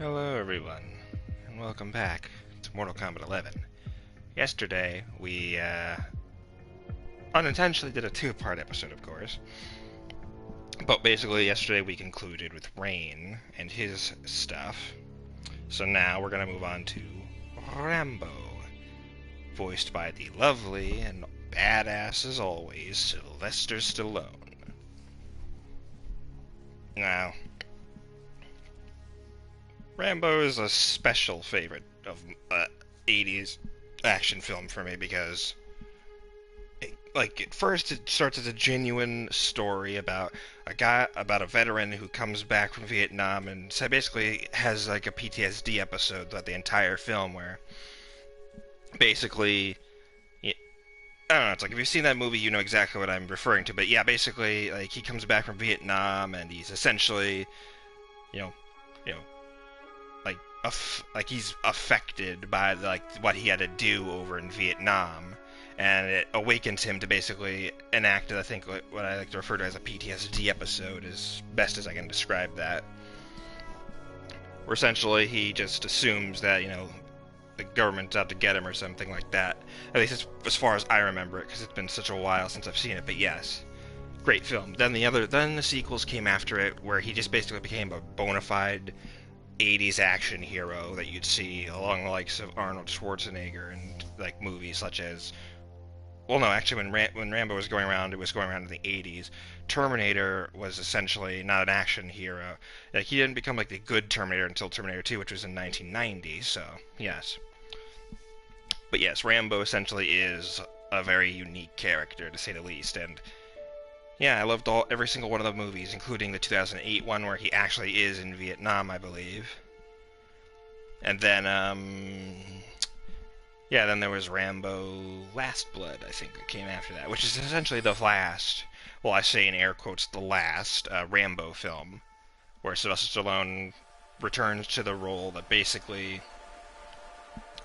Hello everyone, and welcome back to Mortal Kombat 11. Yesterday, we, unintentionally did a two-part episode, of course. But basically, yesterday we concluded with Rain and his stuff. So now we're gonna move on to Rambo, voiced by the lovely and badass as always, Sylvester Stallone. Now, Rambo is a special favorite of 80s action film for me because, at first it starts as a genuine story about a veteran who comes back from Vietnam and so basically has like a PTSD episode throughout the entire film where basically, I don't know, it's like if you've seen that movie, you know exactly what I'm referring to. But yeah, basically, like he comes back from Vietnam and he's essentially, you know, you know, like he's affected by like what he had to do over in Vietnam, and it awakens him to basically enact, I think, what I like to refer to as a PTSD episode, as best as I can describe that. Where essentially he just assumes that the government's out to get him or something like that. At least as far as I remember it, because it's been such a while since I've seen it. But yes, great film. Then the sequels came after it, where he just basically became a bona fide 80s action hero that you'd see along the likes of Arnold Schwarzenegger and like movies such as, well, no, actually when Rambo was going around, it was going around in the 80s. Terminator was essentially not an action hero. Like he didn't become like the good Terminator until Terminator 2, which was in 1990. So yes, but yes, Rambo essentially is a very unique character to say the least, and yeah, I loved every single one of the movies, including the 2008 one where he actually is in Vietnam, I believe. And then, yeah, then there was Rambo Last Blood, I think, that came after that, which is essentially the last, well, I say in air quotes, the last Rambo film, where Sylvester Stallone returns to the role that basically,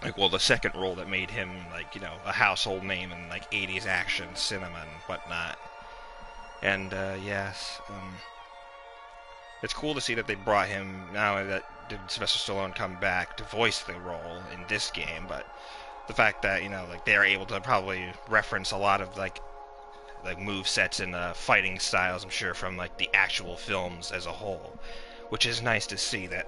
like, well, the second role that made him, like, a household name in, like, 80s action cinema and whatnot. And, yes, it's cool to see that they brought him, now that did Sylvester Stallone come back to voice the role in this game, but the fact that, like, they're able to probably reference a lot of, like move sets and fighting styles, I'm sure, from, like, the actual films as a whole, which is nice to see that,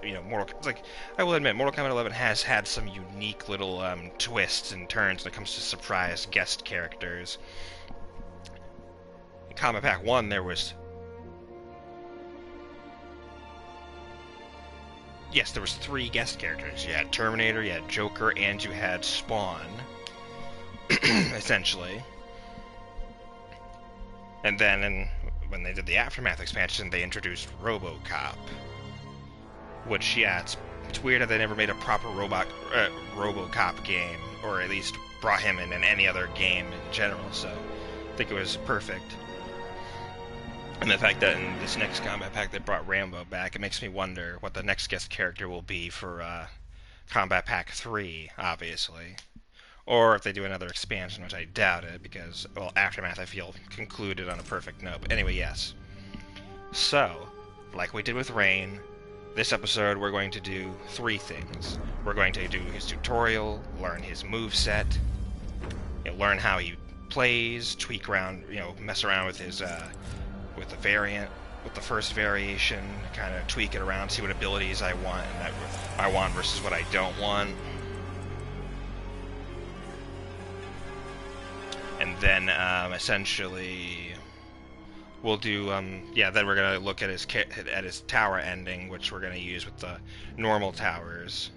I will admit, Mortal Kombat 11 has had some unique little, twists and turns when it comes to surprise guest characters. Kombat Pack 1, there was 3 guest characters. You had Terminator, you had Joker, and you had Spawn, essentially. And then when they did the Aftermath expansion, they introduced RoboCop. Which, yeah, it's weird that they never made a proper RoboCop game, or at least brought him in any other game in general, so I think it was perfect. And the fact that in this next Combat Pack they brought Rambo back, it makes me wonder what the next guest character will be for Combat Pack 3, obviously. Or if they do another expansion, which I doubt it, because, well, Aftermath, I feel, concluded on a perfect note. But anyway, yes. So, like we did with Rain, this episode we're going to do 3 things. We're going to do his tutorial, learn his moveset, learn how he plays, tweak around, mess around with his, with the first variation, kind of tweak it around, see what abilities I want and that I want versus what I don't want. And then essentially we'll do then we're gonna look at his tower ending, which we're gonna use with the normal towers.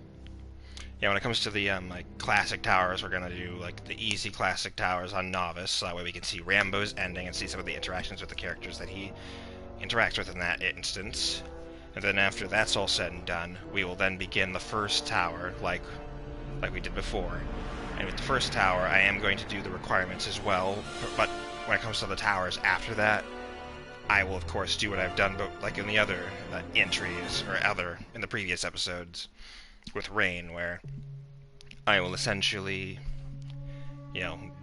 Yeah, when it comes to the classic towers, we're gonna do like the easy classic towers on novice, so that way we can see Rambo's ending and see some of the interactions with the characters that he interacts with in that instance. And then after that's all said and done, we will then begin the first tower, like we did before. And with the first tower, I am going to do the requirements as well, but when it comes to the towers after that, I will of course do what I've done, but like in the other entries, or in the previous episodes with Rain, where I will essentially,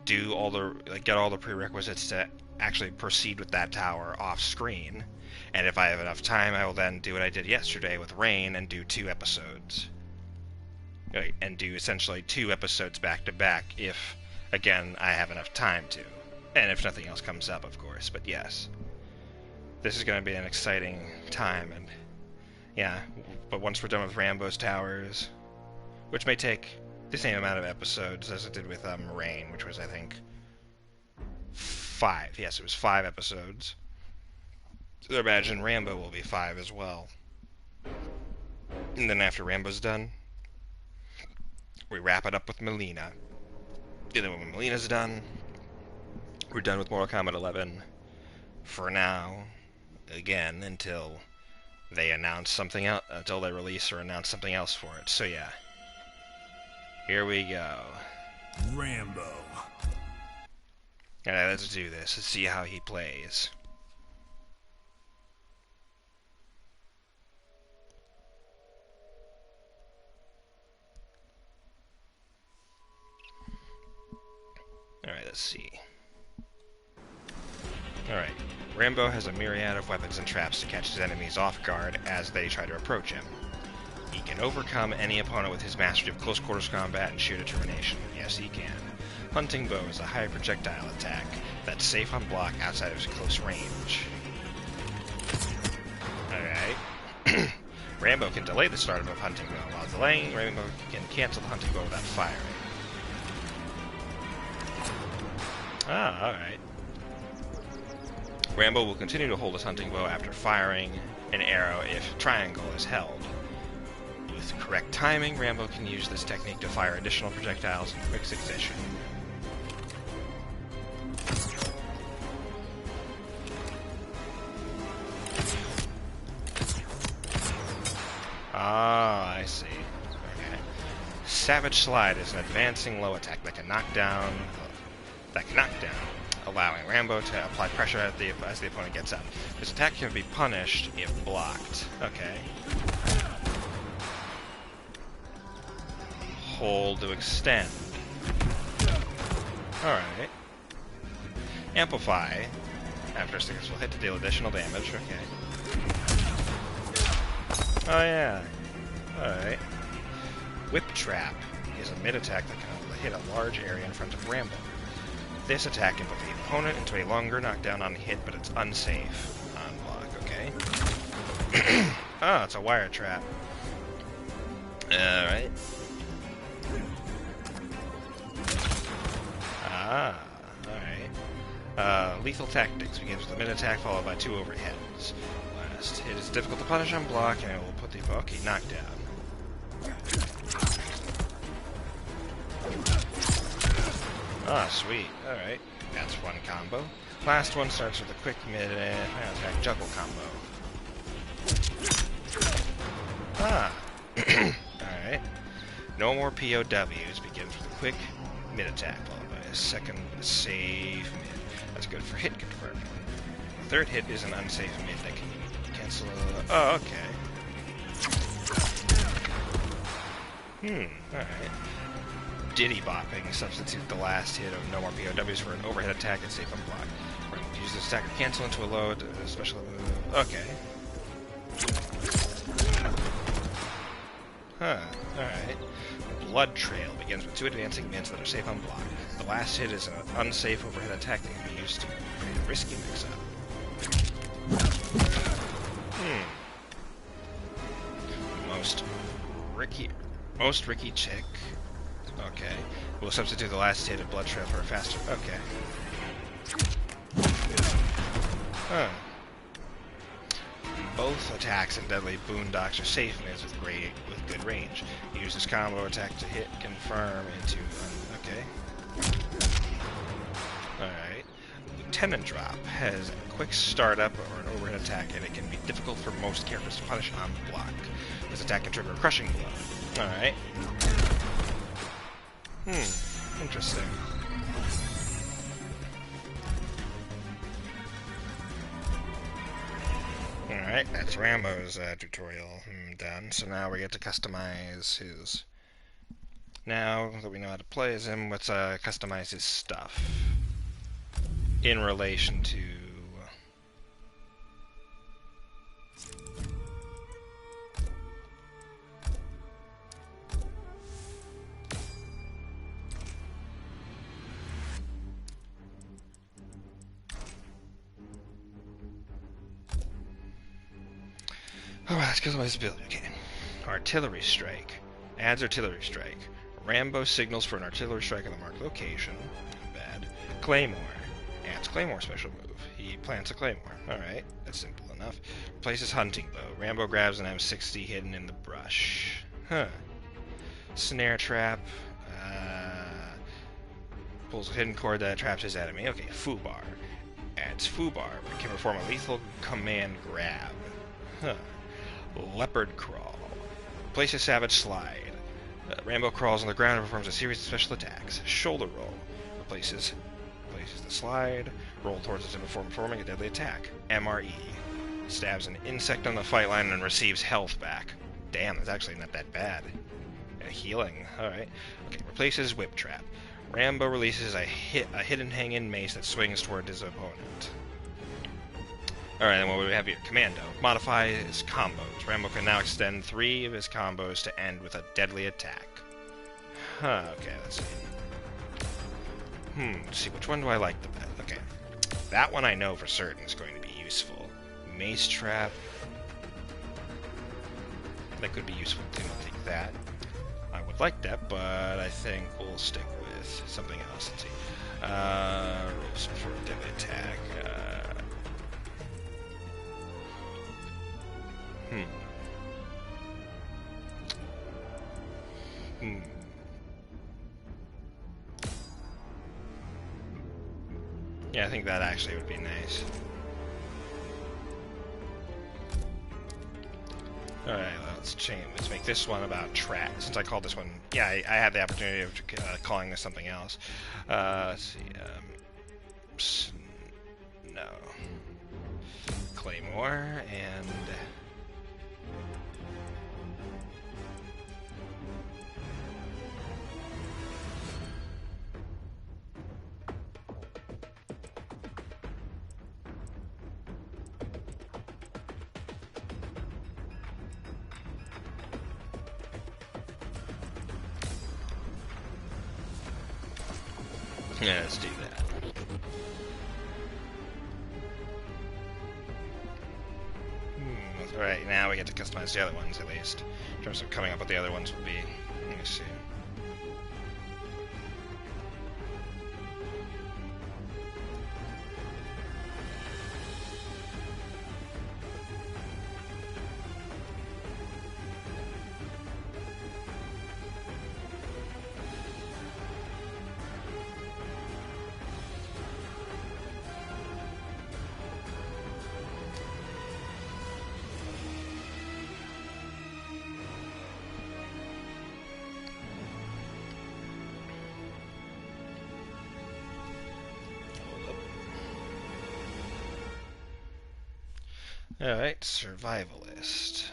do all the, get all the prerequisites to actually proceed with that tower off screen, And if I have enough time, I will then do what I did yesterday with Rain and do 2 episodes. Right, and do essentially 2 episodes back to back if, again, I have enough time to. And if nothing else comes up, of course, but yes. This is going to be an exciting time, and yeah, but once we're done with Rambo's Towers, which may take the same amount of episodes as it did with Rain, which was, I think, 5. Yes, it was 5 episodes. So I imagine Rambo will be 5 as well. And then after Rambo's done, we wrap it up with Melina. And then when Melina's done, we're done with Mortal Kombat 11 for now, again, until they announce something else, until they release or announce something else for it. So yeah, here we go. Rambo. Alright, let's do this. Let's see how he plays. Alright, let's see. Alright, Rambo has a myriad of weapons and traps to catch his enemies off guard as they try to approach him. He can overcome any opponent with his mastery of close quarters combat and sheer determination. Yes, he can. Hunting Bow is a high projectile attack that's safe on block outside of his close range. Alright. Rambo can delay the start of a Hunting Bow. While delaying, Rambo can cancel the Hunting Bow without firing. Ah, alright. Rambo will continue to hold his Hunting Bow after firing an arrow if triangle is held. With correct timing, Rambo can use this technique to fire additional projectiles in quick succession. Ah, I see. Okay. Savage Slide is an advancing low attack that can knock down, allowing Rambo to apply pressure as the opponent gets up. This attack can be punished if blocked. Okay. Hold to extend. Alright. Amplify. After a successful hit to deal additional damage. Okay. Oh yeah. Alright. Whip Trap is a mid-attack that can hit a large area in front of Rambo. This attack can put the opponent into a longer knockdown on hit, but it's unsafe on block, okay? Ah, it's a wire trap. Alright. Ah, alright. Lethal Tactics begins with a mid-attack followed by 2 overheads. Last hit is difficult to punish on block, and it will put the... Okay, knockdown. Ah, sweet. Alright. That's one combo. Last one starts with a quick mid-attack juggle combo. Ah. Alright. No more POWs begins with a quick mid-attack, followed by a second safe mid. That's good for hit confirm. The third hit is an unsafe mid that can cancel... Oh, okay. Alright. Diddy bopping. Substitute the last hit of no more POWs for an overhead attack and safe on block. Use this attack to cancel into a load, special... Okay. Huh. Alright. Blood Trail begins with 2 advancing mids that are safe on block. The last hit is an unsafe overhead attack that can be used to create a risky mix-up. Most Ricky Chick. Okay. We'll substitute the last hit of Blood Trail for a faster... Okay. Huh. Both attacks and Deadly Boondocks are safe mids with good range. Use this combo attack to hit confirm into... Okay. Alright. Lieutenant Drop has a quick startup or an overhead attack, and it can be difficult for most characters to punish on block. This attack can trigger a crushing blow. Alright. Interesting. Alright, that's Rambo's tutorial done. So now we get to customize his... Now that we know how to play as him, let's customize his stuff. In relation to... Alright, let's go to this ability. Okay. Artillery strike. Adds artillery strike. Rambo signals for an artillery strike on the marked location. Bad. Claymore. Adds claymore special move. He plants a claymore. Alright, that's simple enough. Replaces hunting bow. Rambo grabs an M60 hidden in the brush. Huh. Snare trap. Pulls a hidden cord that traps his enemy. Okay, foobar. Adds foobar. It can perform a lethal command grab. Huh. Leopard crawl. Places savage slide. Rambo crawls on the ground and performs a series of special attacks. Shoulder roll. Replaces the slide. Roll towards it to performing a deadly attack. MRE. Stabs an insect on the fight line and receives health back. Damn, that's actually not that bad. Healing. Alright. Okay, replaces whip trap. Rambo releases a hidden hang-in mace that swings toward his opponent. Alright, then what do we have here? Commando. Modify his combos. Rambo can now extend 3 of his combos to end with a deadly attack. Huh, okay, let's see. Let's see, which one do I like the best? Okay. That one I know for certain is going to be useful. Mace trap. That could be useful too, I'll take that. I would like that, but I think we'll stick with something else. Let's see. Rules for deadly attack. Yeah, I think that actually would be nice. Alright, let's change. Let's make this one about trap. Since I called this one... Yeah, I had the opportunity of calling this something else. Let's see. No. Claymore, and... Yeah, let's do that. Alright, now we get to customize the other ones, at least. In terms of coming up with the other ones would be... Let me see. Alright, survivalist.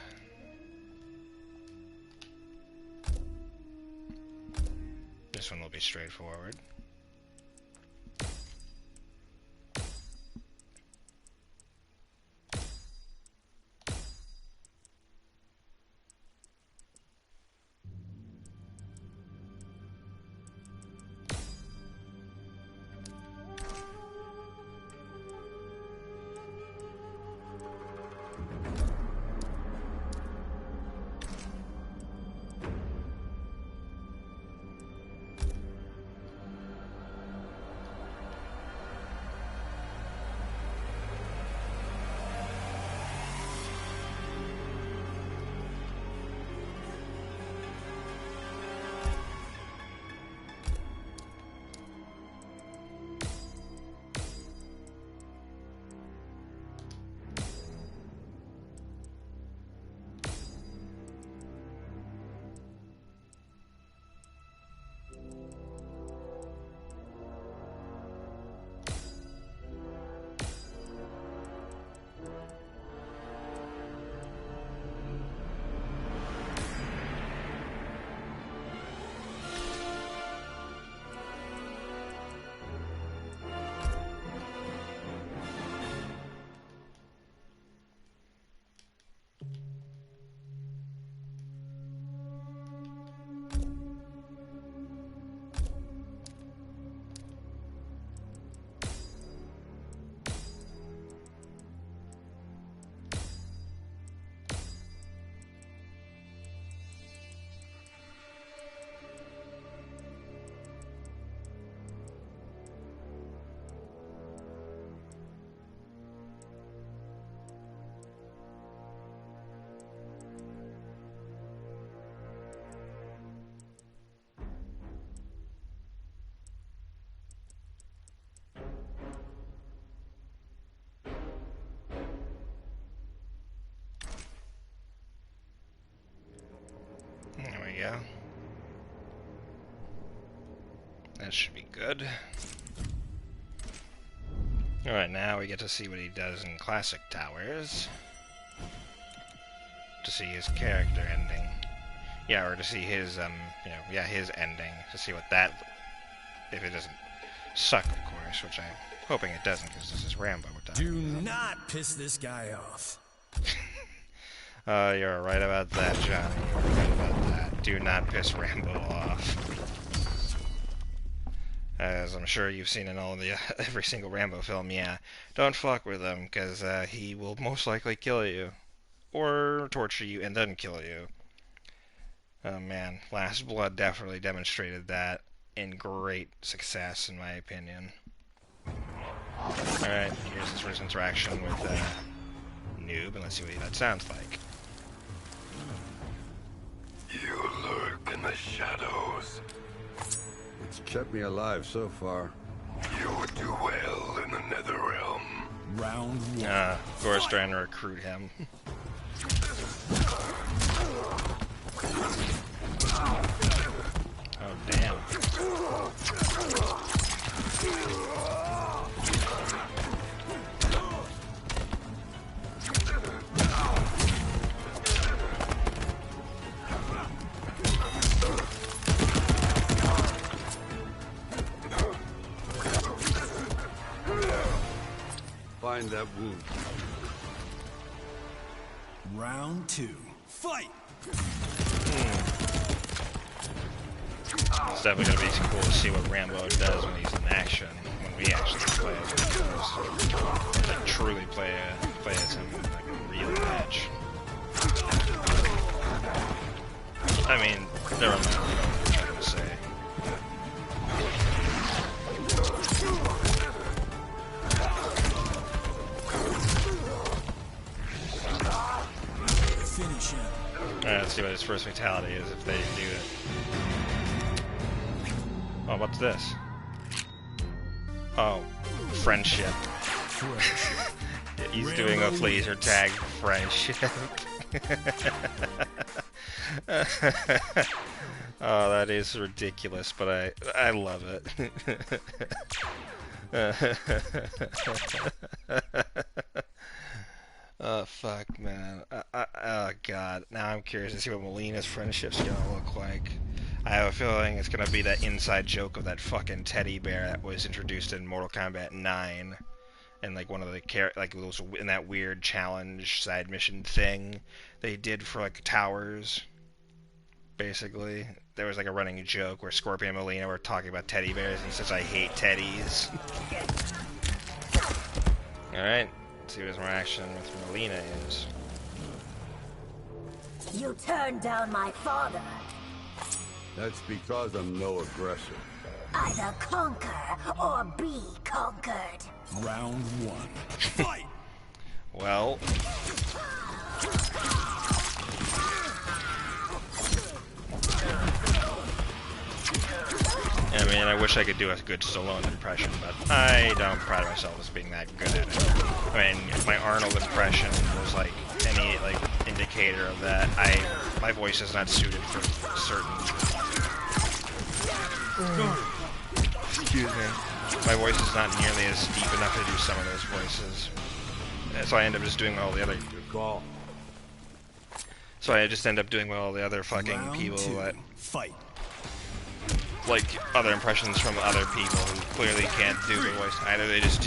This one will be straightforward. we go. That should be good. Alright, now we get to see what he does in Classic Towers. To see his character ending. Yeah, or to see his, his ending. To see what that... If it doesn't suck, of course, which I'm hoping it doesn't, because this is Rambo we're talking about. Do not piss this guy off. You're right about that, Johnny. You're right about that. Do not piss Rambo off. As I'm sure you've seen in all the every single Rambo film, yeah. Don't fuck with him, because he will most likely kill you. Or torture you and then kill you. Oh man, Last Blood definitely demonstrated that in great success, in my opinion. Alright, here's his first interaction with Noob, and let's see what that sounds like. You lurk in the shadows. It's kept me alive so far. You would do well in the Netherrealm. Round one. Of course, trying to recruit him. Oh, damn. Find that wound. Round two. Fight! It's definitely going to be cool to see what Rambo does when he's in action, when we actually play as like truly play as him in like a real match. I mean, never mind what I'm trying to say. Finish him. Alright, let's see what his first fatality is if they do it. Oh, what's this? Oh, friendship. He's doing a laser tag friendship. Oh, that is ridiculous, but I love it. Oh, fuck, man. Oh, God. Now I'm curious to see what Melina's friendship's gonna look like. I have a feeling it's gonna be that inside joke of that fucking teddy bear that was introduced in Mortal Kombat 9. And, like, one of the those in that weird challenge side mission thing they did for, like, towers. Basically. There was, like, a running joke where Scorpion and Melina were talking about teddy bears, and he says, "I hate teddies." Alright. See what his reaction with Melina is. You turned down my father. That's because I'm no aggressor. Either conquer or be conquered. Round one. Fight! Well... I mean, I wish I could do a good Stallone impression, but I don't pride myself as being that good at it. I mean, my Arnold impression was like any indicator of that. My voice is not suited for certain. Excuse me. My voice is not nearly as deep enough to do some of those voices, so I end up just doing all the other. Good call. So I just end up doing all the other fucking Round people two. that. Fight! Like other impressions from other people who clearly can't do the voice either. They just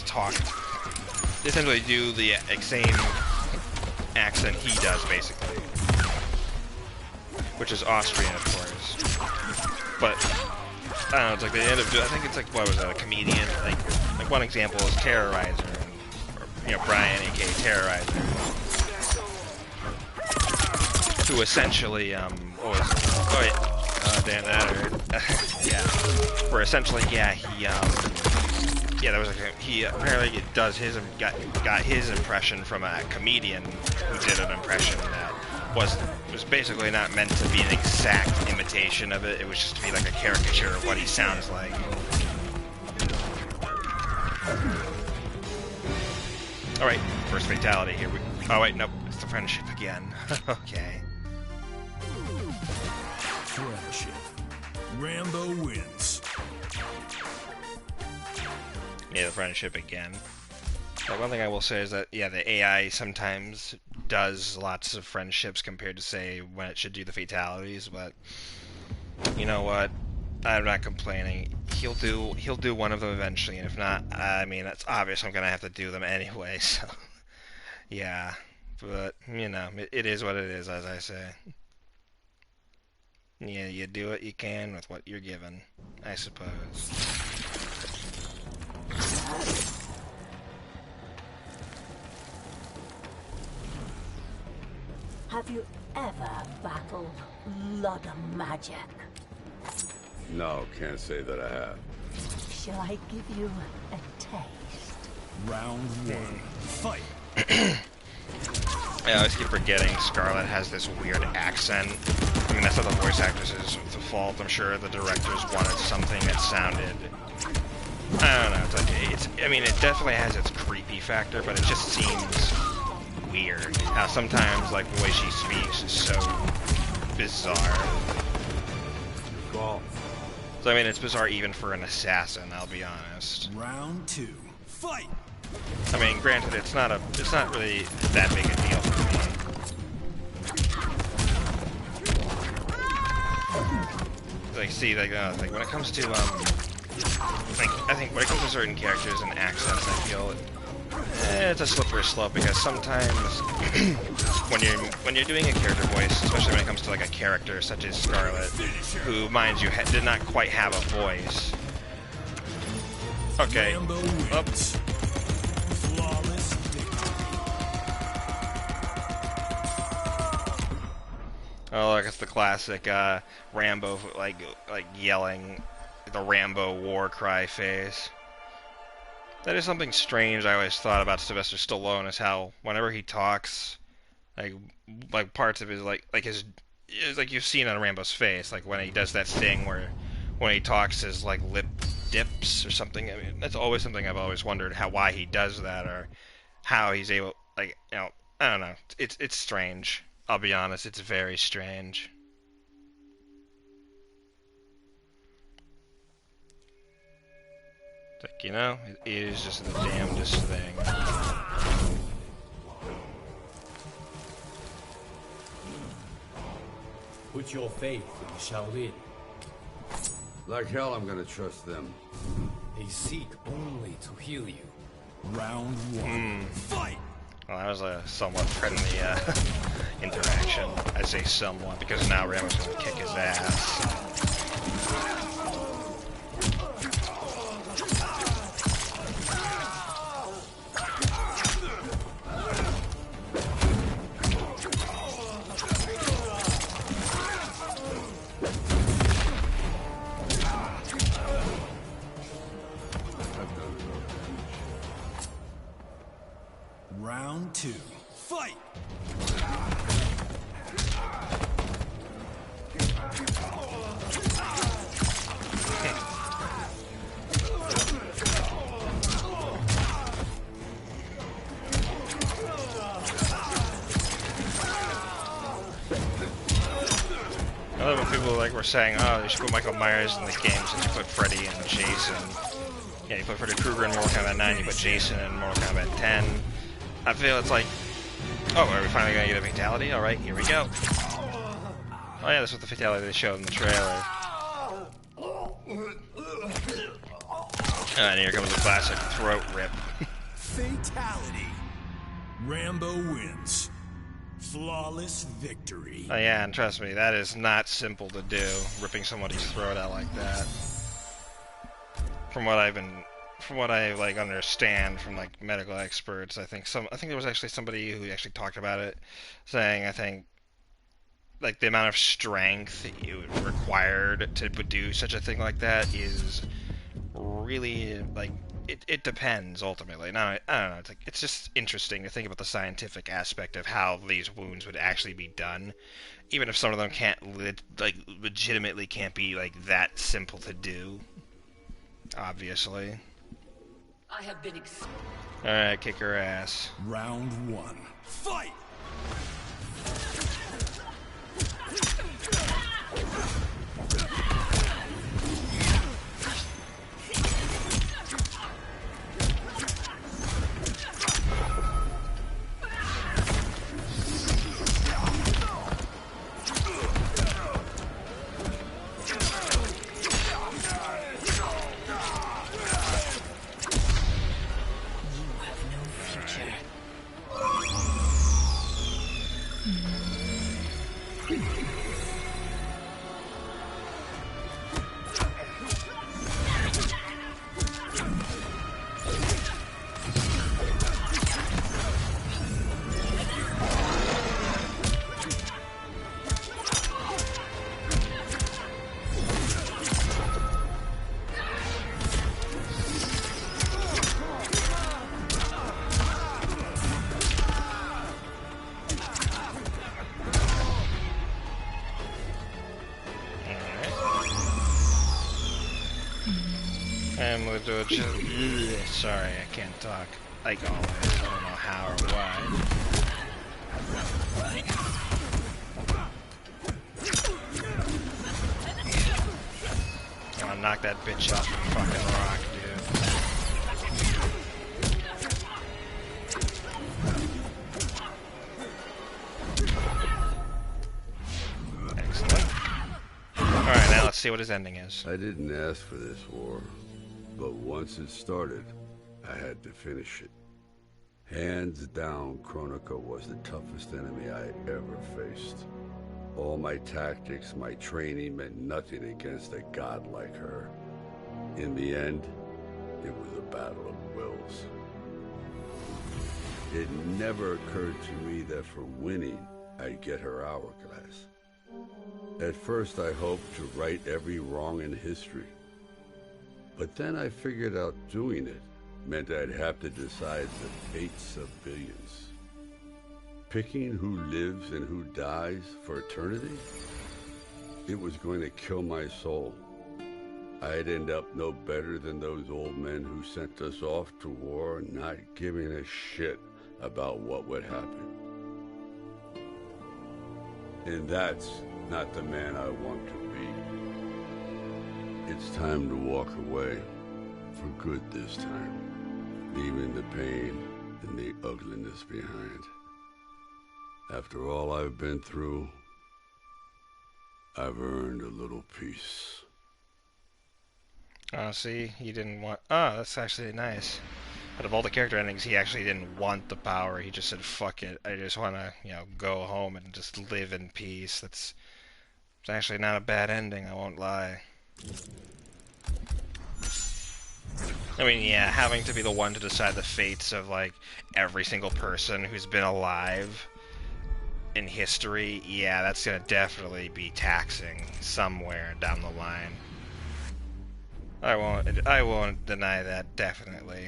talk. They essentially do the same accent he does, basically, which is Austrian, of course. But I don't know. It's like they end up doing. I think it's like what was that? A comedian. Like one example is Terrorizer, or Brian, aka Terrorizer, who essentially what was it? Oh yeah. Damn that hurt. Yeah. Where essentially, yeah, there was he apparently got his impression from a comedian who did an impression that was basically not meant to be an exact imitation of it. It was just to be like a caricature of what he sounds like. All right, first fatality here. Oh wait, nope, it's the friendship again. Okay. Friendship. Rambo wins. Yeah, the friendship again. But one thing I will say is that, yeah, the AI sometimes does lots of friendships compared to, say, when it should do the fatalities, but you know what? I'm not complaining. He'll do one of them eventually, and if not, I mean, it's obvious I'm gonna have to do them anyway, so yeah. But, you know, it is what it is, as I say. Yeah, you do what you can with what you're given, I suppose. Have you ever battled Blood of Magic? No, can't say that I have. Shall I give you a taste? Round one. Fight. I always keep forgetting Scarlet has this weird accent. I mean, that's not the voice actors' fault. I'm sure the directors wanted something that sounded... I don't know. It's like, I mean, it definitely has its creepy factor, but it just seems weird. How sometimes, like, the way she speaks is so bizarre. Call. So, I mean, it's bizarre even for an assassin, I'll be honest. Round two. Fight. I mean, granted, it's not really that big a deal for me. Like, see, like when it comes to, I think when it comes to certain characters and accents, I feel it's a slippery slope because sometimes when you're doing a character voice, especially when it comes to like a character such as Scarlet, who, mind you, did not quite have a voice. Okay. Oops. Oh, look, it's the classic Rambo, like yelling the Rambo war cry face. That is something strange I always thought about Sylvester Stallone, is how whenever he talks, like parts of his his, it's like you've seen on Rambo's face, like when he does that thing where when he talks his like lip dips or something. I mean, that's always something I've always wondered why he does that, or how he's able, like, you know, I don't know. It's strange. I'll be honest, it's very strange. It's like, you know, it is just the damnedest thing. Put your faith in Shaolin. Like hell, I'm gonna trust them. They seek only to heal you. Round one. Fight. Well, that was a somewhat friendly interaction. I say somewhat because now Rambo's gonna kick his ass. Round two. Fight. I love when people were saying, oh, they should put Michael Myers in the game since you put Freddy and Jason. Yeah, you put Freddy Krueger in Mortal Kombat 9, you put Jason in Mortal Kombat 10. I feel it's like, oh, are we finally gonna get a fatality? Alright, here we go. Oh yeah, this was the fatality they showed in the trailer. And here comes the classic throat rip. Fatality. Rambo wins. Flawless victory. Oh yeah, and trust me, that is not simple to do, ripping somebody's throat out like that. From what I like understand from like medical experts, I think there was actually somebody who actually talked about it, saying I think like the amount of strength required to do such a thing like that is really like it depends ultimately. Now I don't know. It's just interesting to think about the scientific aspect of how these wounds would actually be done, even if some of them can't legitimately can't be like that simple to do. Obviously. I have been Alright, kick her ass. Round one. Fight! And we'll do it just... Sorry, I can't talk. Like always. I don't know how or why. I'm gonna knock that bitch off the fucking rock, dude. Excellent. Alright, now let's see what his ending is. I didn't ask for this war, but once it started, I had to finish it. Hands down, Kronika was the toughest enemy I ever faced. All my tactics, my training meant nothing against a god like her. In the end, it was a battle of wills. It never occurred to me that for winning, I'd get her hourglass. At first, I hoped to right every wrong in history. But then I figured out doing it meant I'd have to decide the fates of billions. Picking who lives and who dies for eternity? It was going to kill my soul. I'd end up no better than those old men who sent us off to war, not giving a shit about what would happen. And that's not the man I want to be. It's time to walk away, for good this time, leaving the pain and the ugliness behind. After all I've been through, I've earned a little peace. Oh, see, he didn't want... Oh, that's actually nice. Out of all the character endings, he actually didn't want the power. He just said, fuck it. I just want to, you know, go home and just live in peace. It's actually not a bad ending, I won't lie. I mean, yeah, having to be the one to decide the fates of, like, every single person who's been alive in history, yeah, that's gonna definitely be taxing somewhere down the line. I won't deny that, definitely.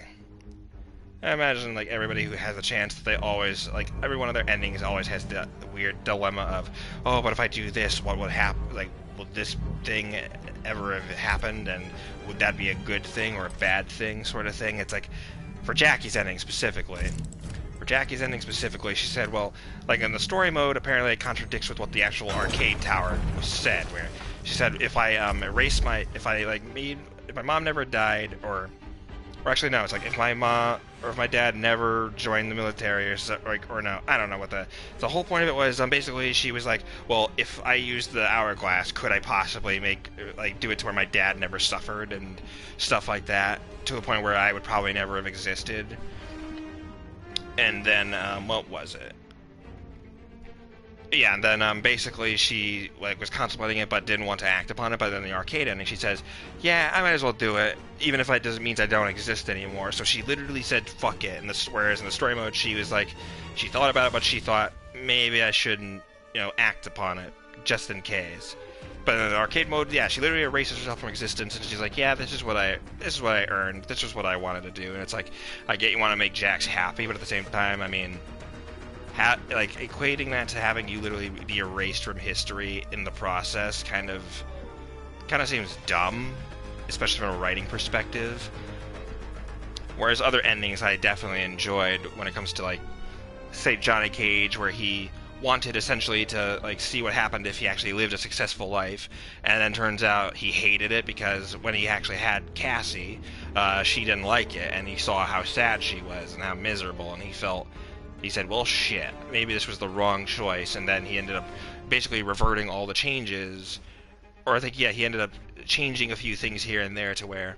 I imagine, like, everybody who has a chance, they always, like, every one of their endings always has the weird dilemma of, oh, but if I do this, what would happen? Like, will this thing ever have happened, and would that be a good thing or a bad thing, sort of thing? It's like, for Jackie's ending specifically, she said, well, like, in the story mode, apparently it contradicts with what the actual arcade tower said, where she said, if I if my mom never died, or actually no, it's like if my mom or if my dad never joined the military, or no, I don't know what the whole point of it was. Basically, she was like, well, if I used the hourglass, could I possibly do it to where my dad never suffered and stuff like that, to the point where I would probably never have existed. And then what was it? Yeah, and then basically she was contemplating it but didn't want to act upon it. But then the arcade ending, she says, "Yeah, I might as well do it, even if it doesn't mean I don't exist anymore." So she literally said, "Fuck it." Whereas in the story mode, she was like, she thought about it, but she thought maybe I shouldn't, act upon it just in case. But in the arcade mode, yeah, she literally erases herself from existence, and she's like, "Yeah, this is what I earned. This is what I wanted to do." And it's like, I get you want to make Jax happy, but at the same time, I mean, equating that to having you literally be erased from history in the process kind of seems dumb, especially from a writing perspective. Whereas other endings I definitely enjoyed when it comes to, like, say Johnny Cage, where he wanted essentially to see what happened if he actually lived a successful life, and then turns out he hated it because when he actually had Cassie, she didn't like it, and he saw how sad she was and how miserable, and he said, well, shit, maybe this was the wrong choice. And then he ended up basically reverting all the changes, or I think, yeah, he ended up changing a few things here and there to where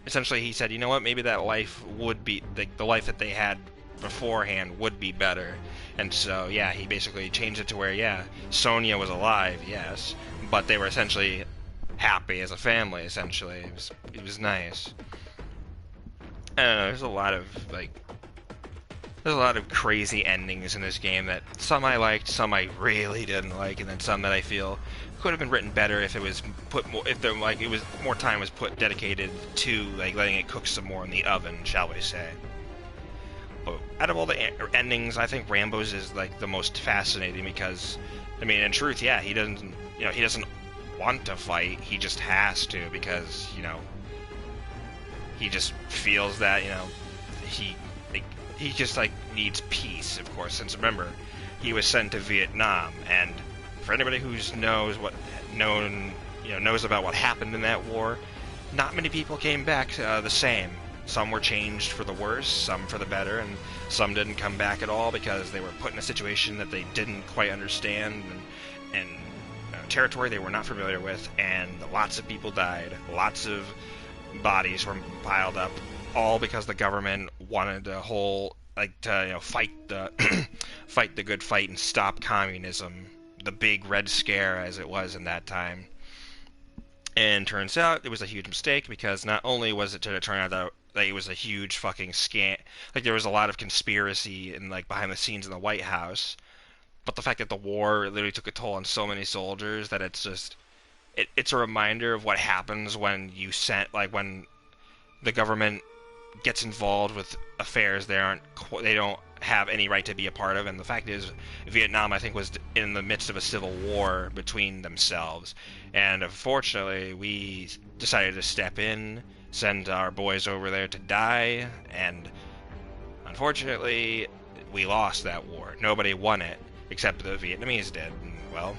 essentially he said, you know what, maybe that life would be the life that they had beforehand would be better. And so, yeah, he basically changed it to where, yeah, Sonya was alive, yes, but they were essentially happy as a family, essentially. It was nice. I don't know, there's a lot of crazy endings in this game that some I liked, some I really didn't like, and then some that I feel could have been written better if it was put more, if there it was more time was put dedicated to letting it cook some more in the oven, shall we say. But out of all the endings, I think Rambo's is the most fascinating because, I mean, in truth, yeah, he doesn't want to fight, he just has to because, he just feels that, he just needs peace, of course, since remember, he was sent to Vietnam, and for anybody who knows about what happened in that war, not many people came back the same. Some were changed for the worse, some for the better, and some didn't come back at all because they were put in a situation that they didn't quite understand and territory they were not familiar with, and lots of people died, lots of bodies were piled up, all because the government wanted to fight the fight the good fight and stop communism, the big Red Scare as it was in that time. And turns out it was a huge mistake because not only was it to turn out that it was a huge fucking scam, there was a lot of conspiracy and behind the scenes in the White House, but the fact that the war literally took a toll on so many soldiers that it's just it's a reminder of what happens when when the government gets involved with affairs they don't have any right to be a part of. And the fact is, Vietnam, I think, was in the midst of a civil war between themselves, and unfortunately we decided to step in, send our boys over there to die, and unfortunately we lost that war. Nobody won it except the Vietnamese did, and well,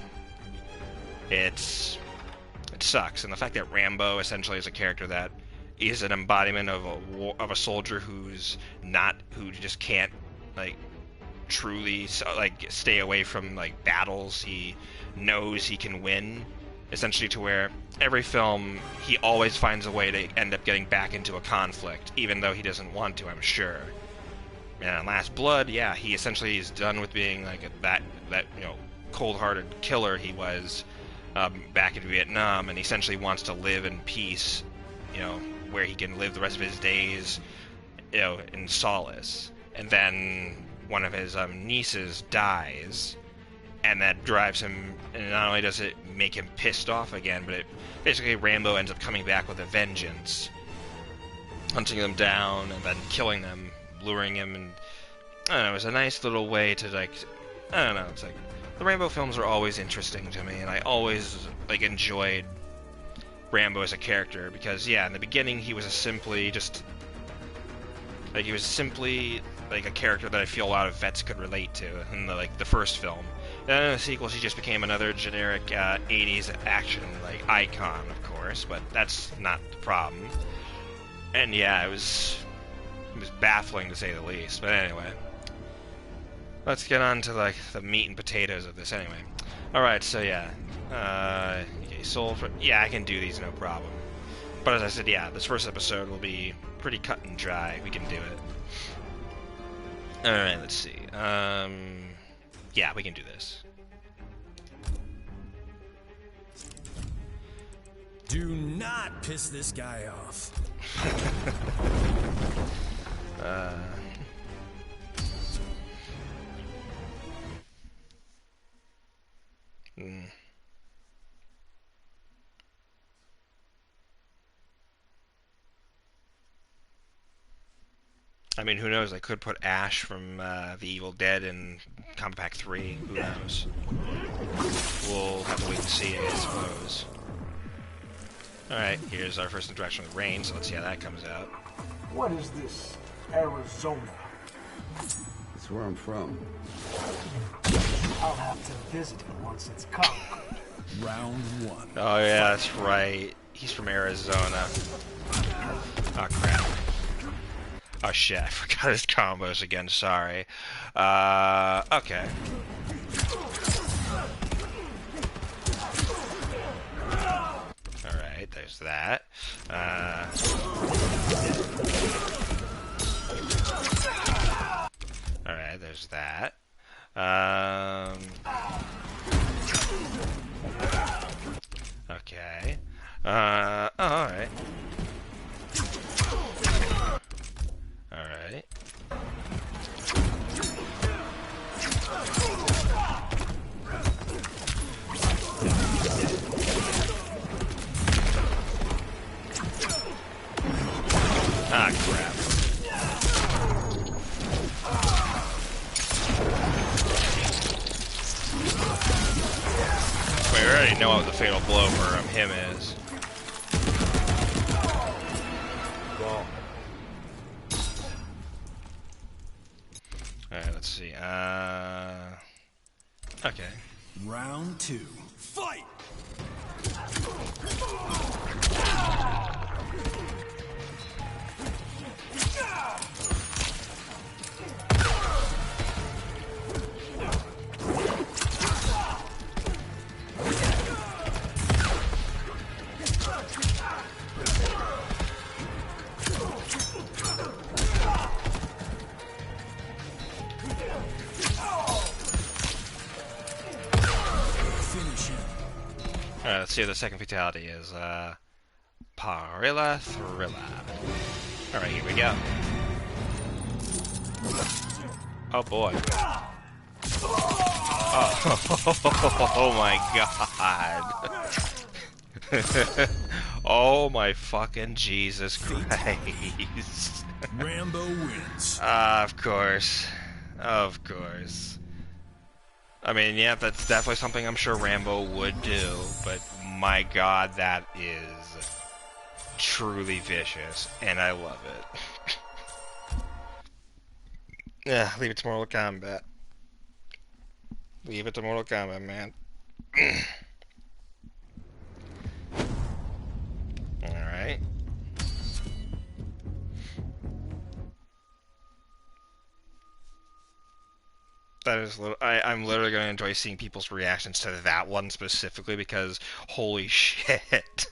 it sucks. And the fact that Rambo essentially is a character that is an embodiment of a soldier who just can't truly stay away from battles. He knows he can win, essentially, to where every film he always finds a way to end up getting back into a conflict, even though he doesn't want to, I'm sure. And in Last Blood, yeah, he essentially is done with being that cold-hearted killer he was back in Vietnam, and he essentially wants to live in peace, where he can live the rest of his days, in solace. And then one of his nieces dies, and that drives him, and not only does it make him pissed off again, but basically Rambo ends up coming back with a vengeance, hunting them down and then killing them, luring him, and I don't know, it was a nice little way to I don't know, it's the Rambo films are always interesting to me, and I always enjoyed Rambo as a character because, yeah, in the beginning he was simply a character that I feel a lot of vets could relate to in the first film. Then in the sequels he just became another generic 80s action icon, of course, but that's not the problem. And yeah, it was baffling to say the least. But anyway, let's get on to the meat and potatoes of this anyway. Alright, so yeah. Okay, yeah, I can do these no problem. But as I said, yeah, this first episode will be pretty cut and dry. We can do it. Alright, let's see. Yeah, we can do this. Do not piss this guy off. I mean, who knows? I could put Ash from The Evil Dead in Kombat 3. Who knows? We'll have to wait and see, I suppose. Alright, here's our first interaction with Rain, so let's see how that comes out. What is this, Arizona? That's where I'm from. I'll have to visit it once it's conquered. Round one. Oh yeah, that's right. He's from Arizona. Oh crap. Oh shit, I forgot his combos again, sorry. Okay. Alright, there's that. Oh, alright. Alright. Ah, crap. We already know what the fatal blow for him is. Alright, let's see. Okay. Round 2. Fight! Alright, let's see what the second fatality is. Parilla Thrilla. Alright, here we go. Oh boy. Oh, oh my god. Oh my fucking Jesus Christ. Rambo wins. Of course. Of course. I mean, yeah, that's definitely something I'm sure Rambo would do, but my god, that is truly vicious, and I love it. Yeah, leave it to Mortal Kombat. Leave it to Mortal Kombat, man. Alright. That is, I'm literally going to enjoy seeing people's reactions to that one specifically because, holy shit.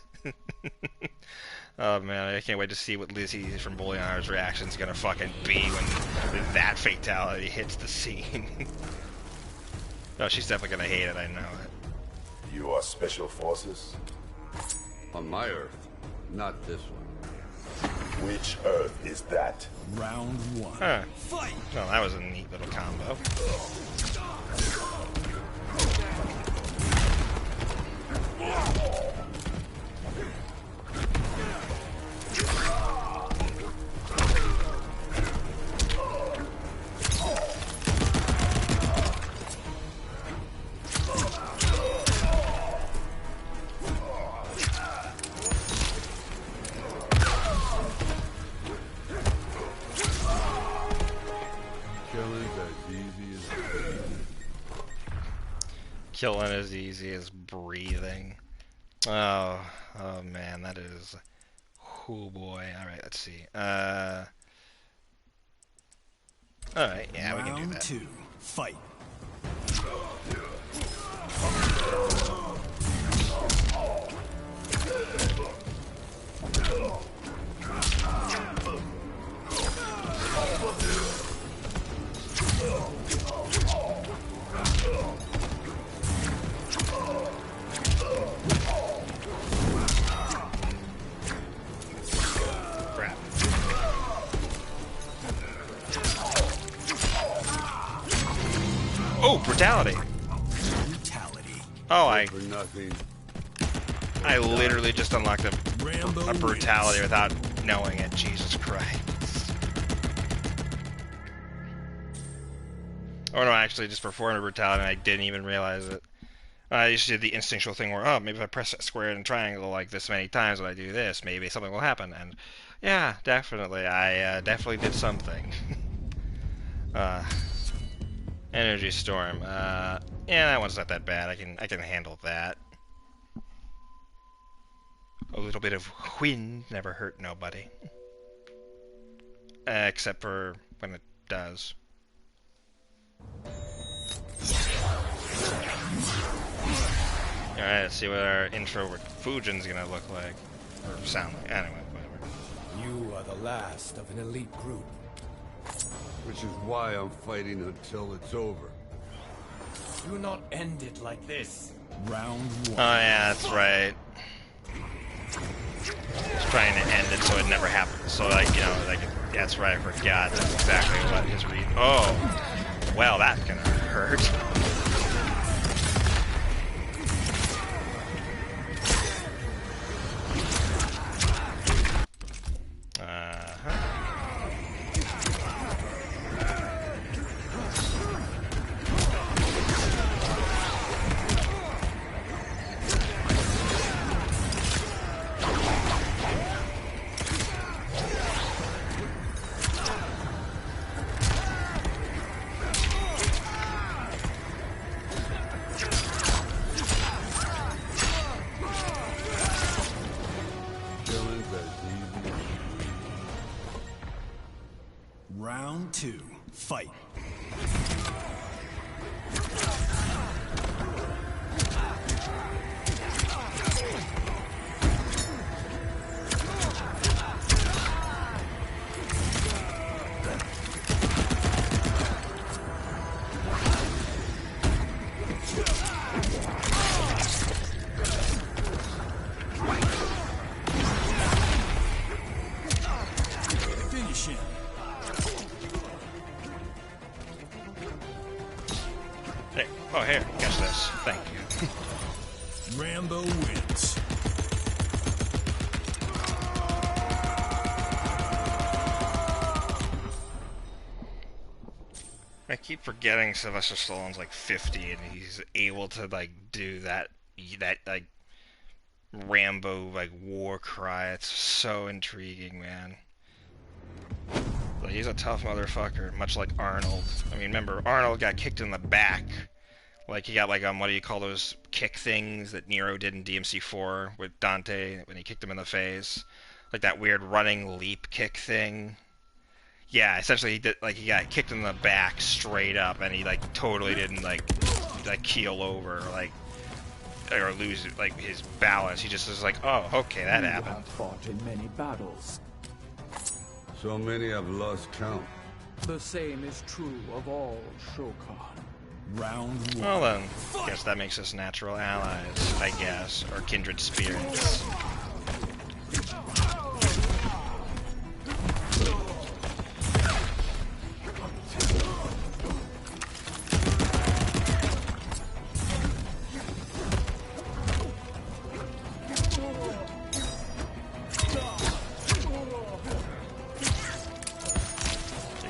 Oh man, I can't wait to see what Lizzie from Bully Honor's reaction is going to fucking be when that fatality hits the scene. Oh, she's definitely going to hate it, I know it. You are special forces? On my Earth, not this one. Which Earth is that? Round 1. Huh. Fight! Well, that was a neat little combo. Killing as easy as breathing. Oh man, that is... Oh boy. Alright, let's see. Alright, yeah, we can do Round that. 2. Fight. Crap. Oh, brutality! Brutality. Oh, For nothing. I literally just unlocked Rambo a brutality wins. without knowing it. Jesus Christ. Oh no, actually just performed a brutality and I didn't even realize it. I just did the instinctual thing where, oh, maybe if I press square and triangle like this many times when I do this, maybe something will happen. And yeah, definitely. I definitely did something. Energy Storm. Yeah, that one's not that bad. I can handle that. A little bit of wind never hurt nobody. Except for when it does. Alright, let's see what our intro with Fujin's gonna look like. Or sound like. Anyway, whatever. You are the last of an elite group. Which is why I'm fighting until it's over. Do not end it like this. Round 1. Oh yeah, that's right. He's trying to end it so it never happens. So like, you know, like that's right, I forgot. That's exactly what his read. Oh, well, that's gonna hurt. Round 2, fight. Finish him. Hey, oh, here, catch this. Thank you. Rambo wins. I keep forgetting Sylvester Stallone's like 50 and he's able to like do that like Rambo like war cry. It's so intriguing, man. Like, he's a tough motherfucker, much like Arnold. I mean, remember Arnold got kicked in the back. Like he got like what do you call those kick things that Nero did in DMC4 with Dante when he kicked him in the face? Like that weird running leap kick thing. Yeah, essentially he did, like he got kicked in the back straight up, and he like totally didn't like keel over or lose like his balance. He just was like, oh, okay, that happened. You have fought in many battles. So many I've lost count. The same is true of all Shokan. Round 1. Well then, guess that makes us natural allies, I guess, or kindred spirits.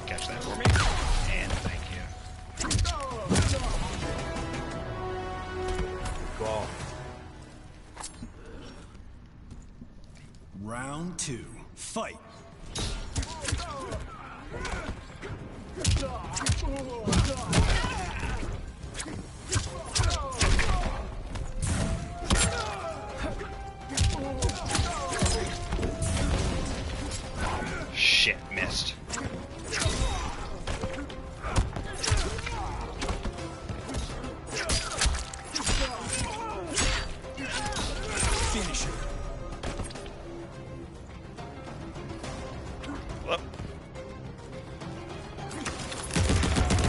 Catch that for me, and thank you. Ball. Round 2, fight. Shit, missed. Finish him.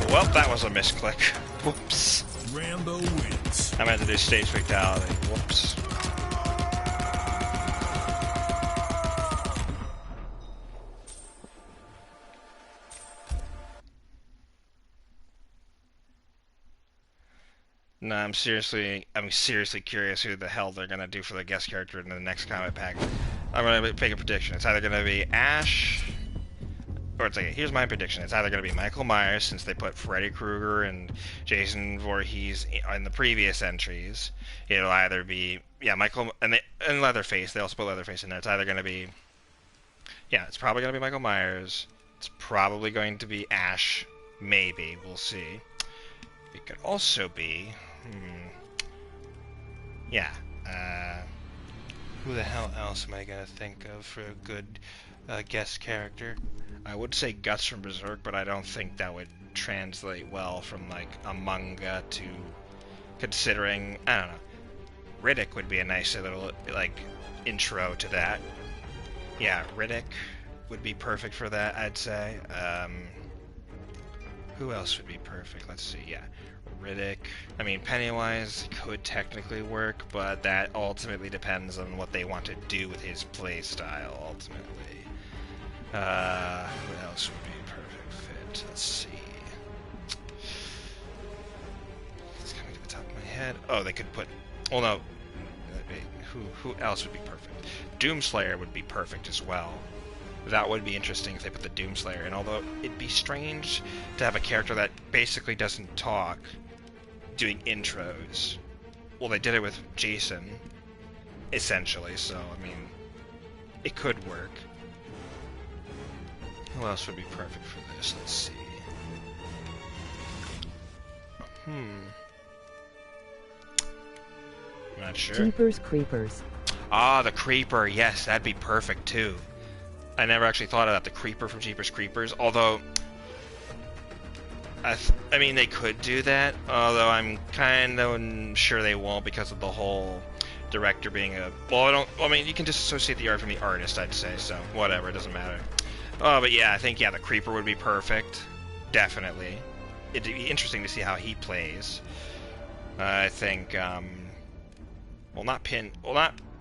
Well, that was a misclick. Whoops. Rambo wins. I meant to do stage fatality. Whoops. No, I'm seriously curious who the hell they're gonna do for the guest character in the next Kombat pack. I'm gonna make a prediction. It's either gonna be Ash, or it's like, here's my prediction. It's either gonna be Michael Myers, since they put Freddy Krueger and Jason Voorhees in the previous entries. It'll either be Michael and Leatherface. They also put Leatherface in there. It's either gonna be it's probably gonna be Michael Myers. It's probably going to be Ash. Maybe we'll see. It could also be, who the hell else am I gonna think of for a good guest character? I would say Guts from Berserk, but I don't think that would translate well from like a manga to, considering, I don't know, Riddick would be a nice little like intro to that. Yeah, Riddick would be perfect for that, I'd say. Who else would be perfect? Let's see, yeah. Riddick. I mean, Pennywise could technically work, but that ultimately depends on what they want to do with his play style, ultimately. Who else would be a perfect fit? Let's see. It's coming to the top of my head. Oh, they could put... Well, no. Who else would be perfect? Doomslayer would be perfect as well. That would be interesting if they put the Doomslayer in, although it'd be strange to have a character that basically doesn't talk doing intros. Well, they did it with Jason, essentially, so, I mean, it could work. Who else would be perfect for this? Let's see. I'm not sure. Jeepers Creepers. Ah, the Creeper, yes, that'd be perfect, too. I never actually thought of that, the Creeper from Jeepers Creepers, although... I mean, they could do that, although I'm kind of sure they won't because of the whole director being a... Well, I mean, you can disassociate the art from the artist, I'd say, so whatever, it doesn't matter. Oh, but yeah, I think, yeah, the Creeper would be perfect. Definitely. It'd be interesting to see how he plays. I think, well, not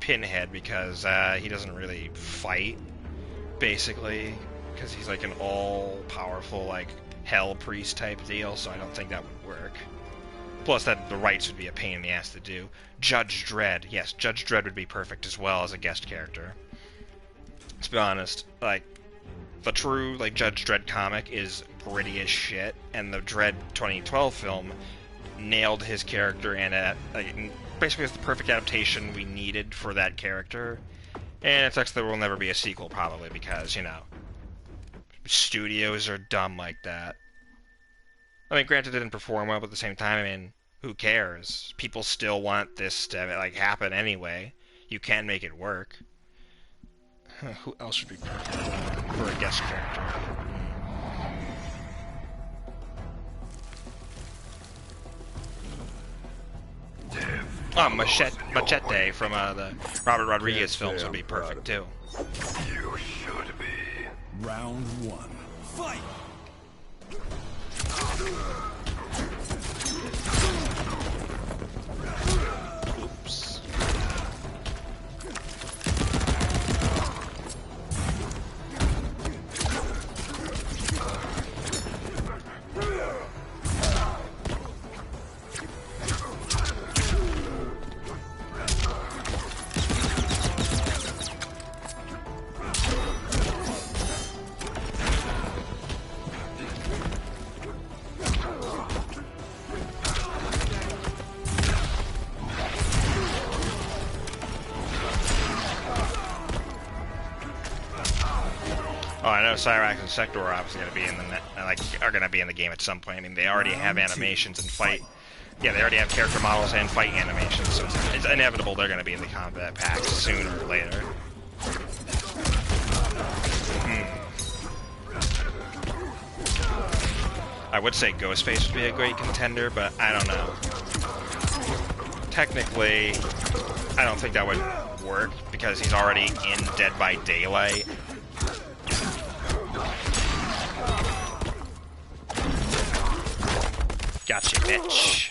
Pinhead, because he doesn't really fight, basically, because he's like an all-powerful, like, hell priest type deal, so I don't think that would work. Plus, that the rights would be a pain in the ass to do. Judge Dredd, yes, Judge Dredd would be perfect as well as a guest character. Let's be honest, like, the true, like, Judge Dredd comic is gritty as shit, and the Dredd 2012 film nailed his character, and basically it's the perfect adaptation we needed for that character. And it sucks that there will never be a sequel, probably, because, you know, studios are dumb like that. I mean, granted, it didn't perform well, but at the same time, I mean, who cares? People still want this to, like, happen anyway. You can make it work. Who else would be perfect for a guest character? Oh, Machete from the Robert Rodriguez films would be perfect, too. You should be. Round one. Fight! Oops. Oh, I know Cyrax and Sector are obviously going to be in the are going to be in the game at some point. I mean, they already have animations and fight. Yeah, they already have character models and fight animations, so it's inevitable they're going to be in the combat pack sooner or later. I would say Ghostface would be a great contender, but I don't know. Technically, I don't think that would work because he's already in Dead by Daylight. Gotcha, bitch.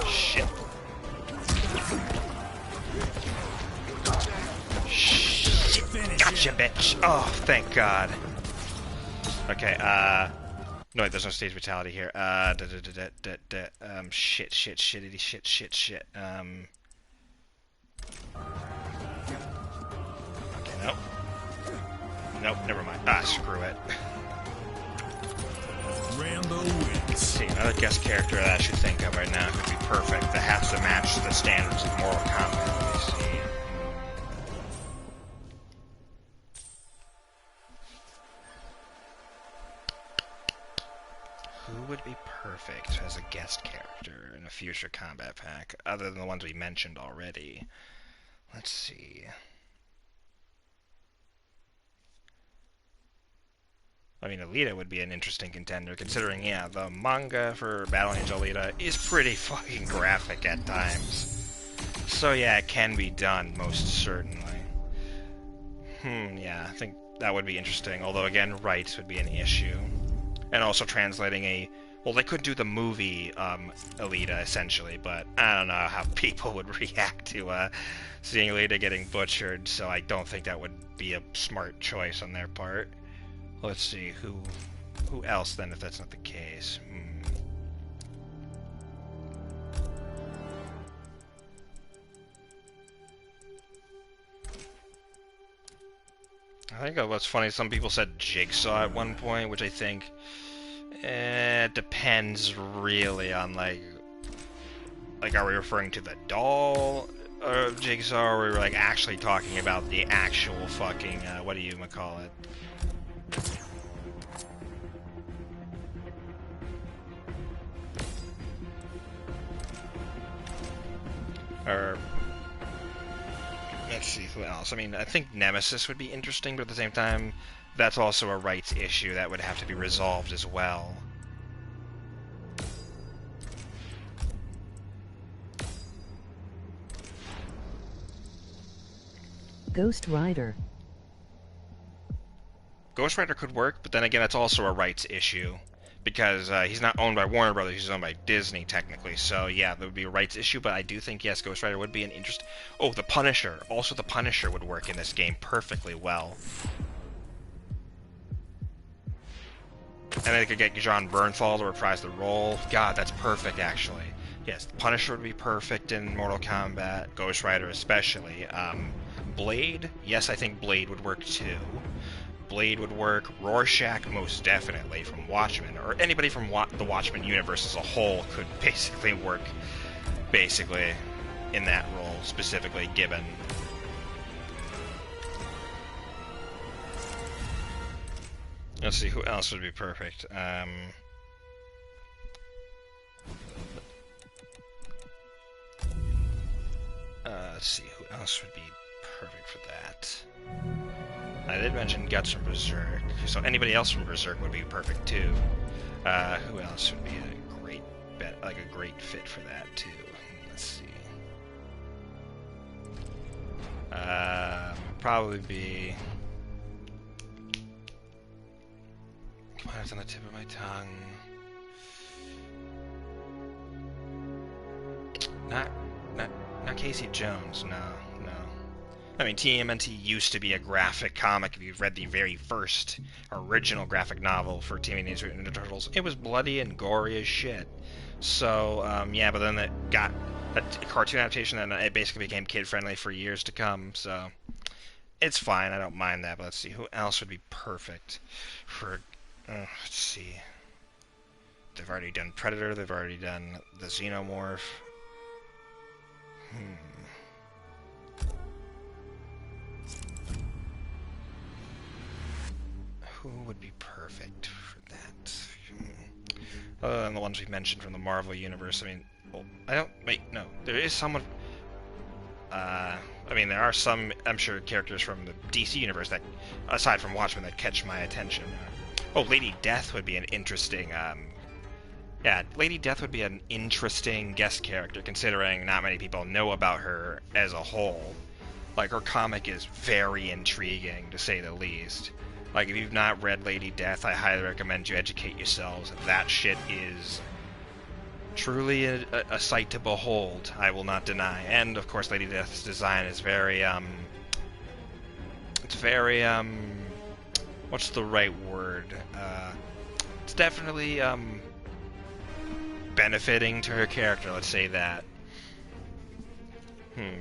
Shit. Shit. Gotcha, bitch. Oh, thank God. Okay, no, wait, there's no stage fatality here. Shit. Okay, nope. Nope, never mind. Ah, screw it. Rambo wins. See, another guest character that I should think of right now could be perfect, that has to match the standards of Mortal Kombat. Let me see. Who would be perfect as a guest character in a future combat pack, other than the ones we mentioned already? Let's see. I mean, Alita would be an interesting contender, considering, yeah, the manga for Battle Angel Alita is pretty fucking graphic at times. So yeah, it can be done, most certainly. Yeah, I think that would be interesting, although again, rights would be an issue. And also translating a... Well, they could do the movie, Alita, essentially, but I don't know how people would react to, seeing Alita getting butchered, so I don't think that would be a smart choice on their part. Let's see, who else, then, if that's not the case? I think what's funny, some people said Jigsaw at one point, which I think it depends really on, like, are we referring to the doll of Jigsaw, or are we, like, actually talking about the actual fucking, what do you call it? Or... Let's see, who else? I mean, I think Nemesis would be interesting, but at the same time, that's also a rights issue that would have to be resolved as well. Ghost Rider. Ghost Rider could work, but then again, that's also a rights issue. Because he's not owned by Warner Brothers, he's owned by Disney, technically. So, yeah, there would be a rights issue, but I do think, yes, Ghost Rider would be an interest... Oh, the Punisher. Also, the Punisher would work in this game perfectly well. And they could get John Bernthal to reprise the role. God, that's perfect, actually. Yes, the Punisher would be perfect in Mortal Kombat. Ghost Rider especially. Blade? Yes, I think Blade would work, too. Blade would work. Rorschach, most definitely, from Watchmen, or anybody from the Watchmen universe as a whole could basically work, in that role, specifically Gibbon. Let's see, who else would be perfect? Let's see, who else would be perfect for that? I did mention Guts from Berserk, so anybody else from Berserk would be perfect too. Who else would be a great great fit for that too? Let's see. Probably be. Come on, it's on the tip of my tongue. Not Casey Jones. No. I mean, TMNT used to be a graphic comic. If you've read the very first original graphic novel for Teenage Mutant Ninja Turtles, it was bloody and gory as shit. So, yeah, but then it got a cartoon adaptation, and it basically became kid-friendly for years to come, so it's fine. I don't mind that, but let's see. Who else would be perfect for... let's see. They've already done Predator. They've already done the Xenomorph. Who would be perfect for that? Other than the ones we've mentioned from the Marvel Universe, I mean, well, wait, no. There is someone... I mean, there are some, I'm sure, characters from the DC Universe that, aside from Watchmen, that catch my attention. Oh, Lady Death would be an interesting, yeah, Lady Death would be an interesting guest character, considering not many people know about her as a whole. Like, her comic is very intriguing, to say the least. Like, if you've not read Lady Death, I highly recommend you educate yourselves. That shit is truly a sight to behold, I will not deny. And, of course, Lady Death's design is very, it's very, what's the right word? It's definitely, benefiting to her character, let's say that.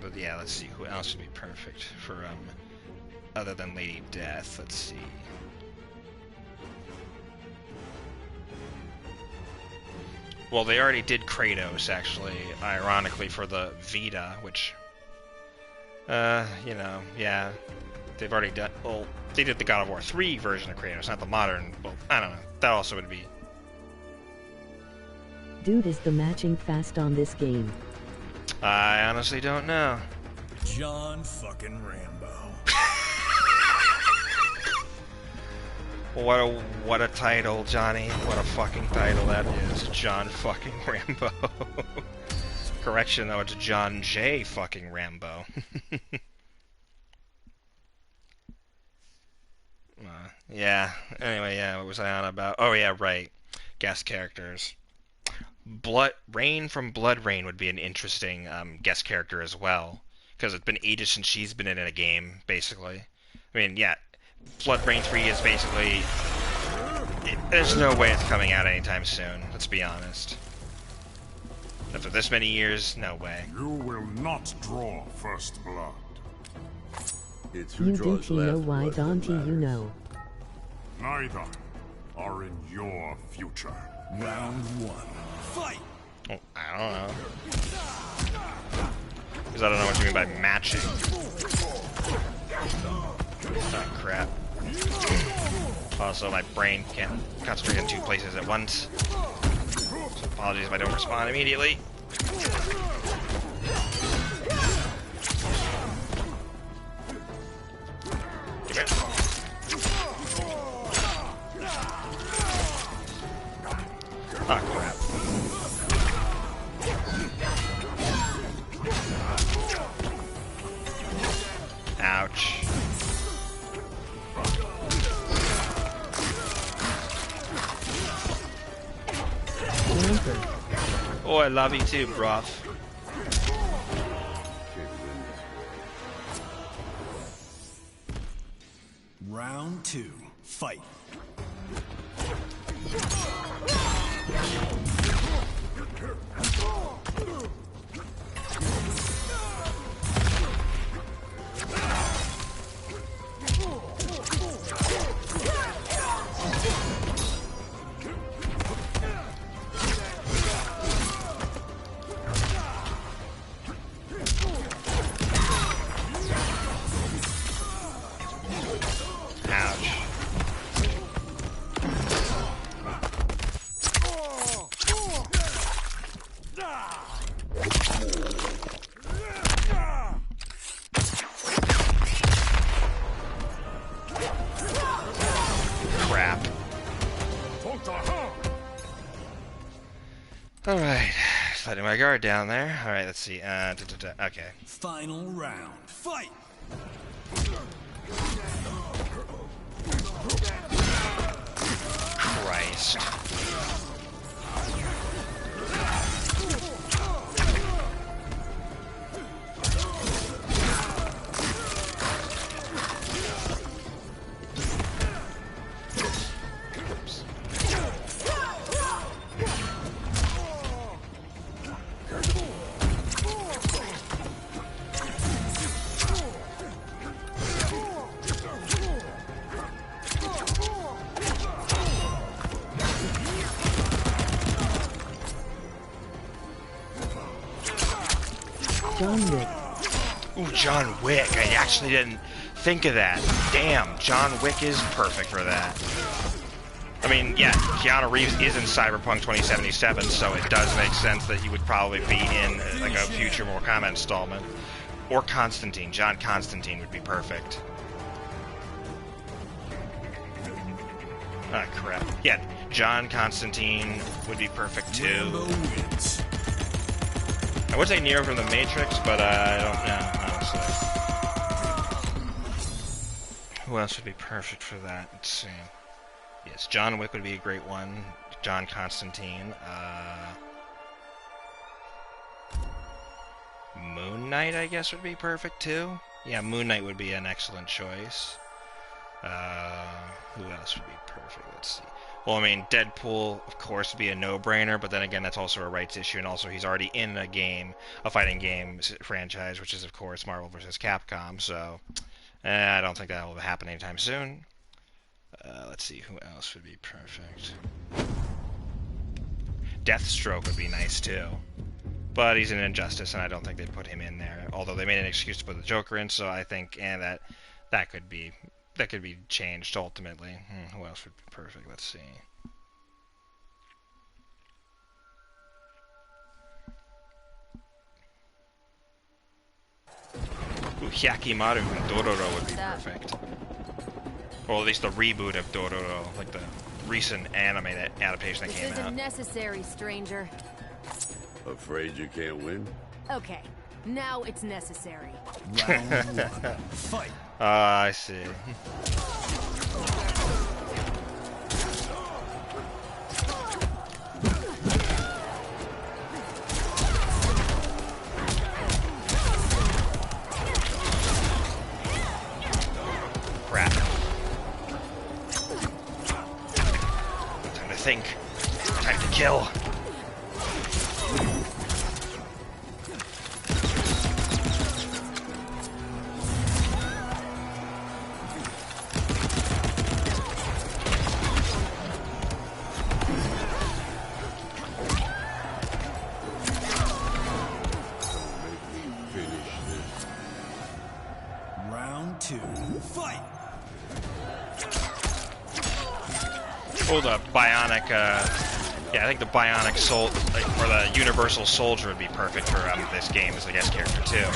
But yeah, let's see, who else would be perfect for, other than Lady Death, let's see. Well, they already did Kratos, actually, ironically, for the Vita, which, you know, yeah, they've already done, well, they did the God of War 3 version of Kratos, not the modern, well, I don't know, that also would be. Dude, is the matching fast on this game? I honestly don't know. John fucking Rambo. What a title, Johnny. What a fucking title that is. John fucking Rambo. Correction, though, it's John J. fucking Rambo. Yeah. Anyway, yeah, what was I on about? Oh, yeah, right. Guest characters. Rain from Blood Rain would be an interesting guest character as well, because it's been ages since she's been in a game, basically. I mean, yeah, Blood Rain 3 is basically... there's no way it's coming out anytime soon, let's be honest. After this many years, no way. You will not draw first blood. It's who You draws DT know last why blood that don't you matters. know? Neither are in your future. Round one. Fight! Oh, I don't know. Because I don't know what you mean by matching. Oh, crap. Also, my brain can't concentrate in two places at once. So apologies if I don't respond immediately. Come here. Oh, crap. Ouch. Oh, I love you too, bruv. Round two. Fight. Alright, just letting my guard down there. Alright, let's see. Okay. Final round. Fight! Christ. John Wick. Ooh, John Wick. I actually didn't think of that. Damn, John Wick is perfect for that. I mean, yeah, Keanu Reeves is in Cyberpunk 2077, so it does make sense that he would probably be in like a future Mortal Kombat installment. Or Constantine. John Constantine would be perfect. Ah, crap. Yeah, John Constantine would be perfect too. Rambo wins. I would say Neo from the Matrix, but I don't know, honestly. Who else would be perfect for that? Let's see. Yes, John Wick would be a great one. John Constantine. Moon Knight, I guess, would be perfect too. Yeah, Moon Knight would be an excellent choice. Who else would be perfect? Let's see. Well, I mean, Deadpool, of course, would be a no-brainer, but then again, that's also a rights issue, and also he's already in a game, a fighting game franchise, which is, of course, Marvel vs. Capcom, so I don't think that will happen anytime soon. Let's see, who else would be perfect? Deathstroke would be nice, too. But he's an Injustice, and I don't think they'd put him in there, although they made an excuse to put the Joker in, so I think that could be changed ultimately. Who else would be perfect? Let's see. Hyakimaru from Dororo would be perfect. Or at least the reboot of Dororo, like the recent anime adaptation that came out. This isn't necessary, stranger. Afraid you can't win? Okay, now it's necessary. Round one. Fight. Ah, I see. Crap. Time to think. Time to kill. Round two. Fight. Oh, the bionic, yeah, I think the bionic soul, like, or the universal soldier would be perfect for this game as a guest character, too.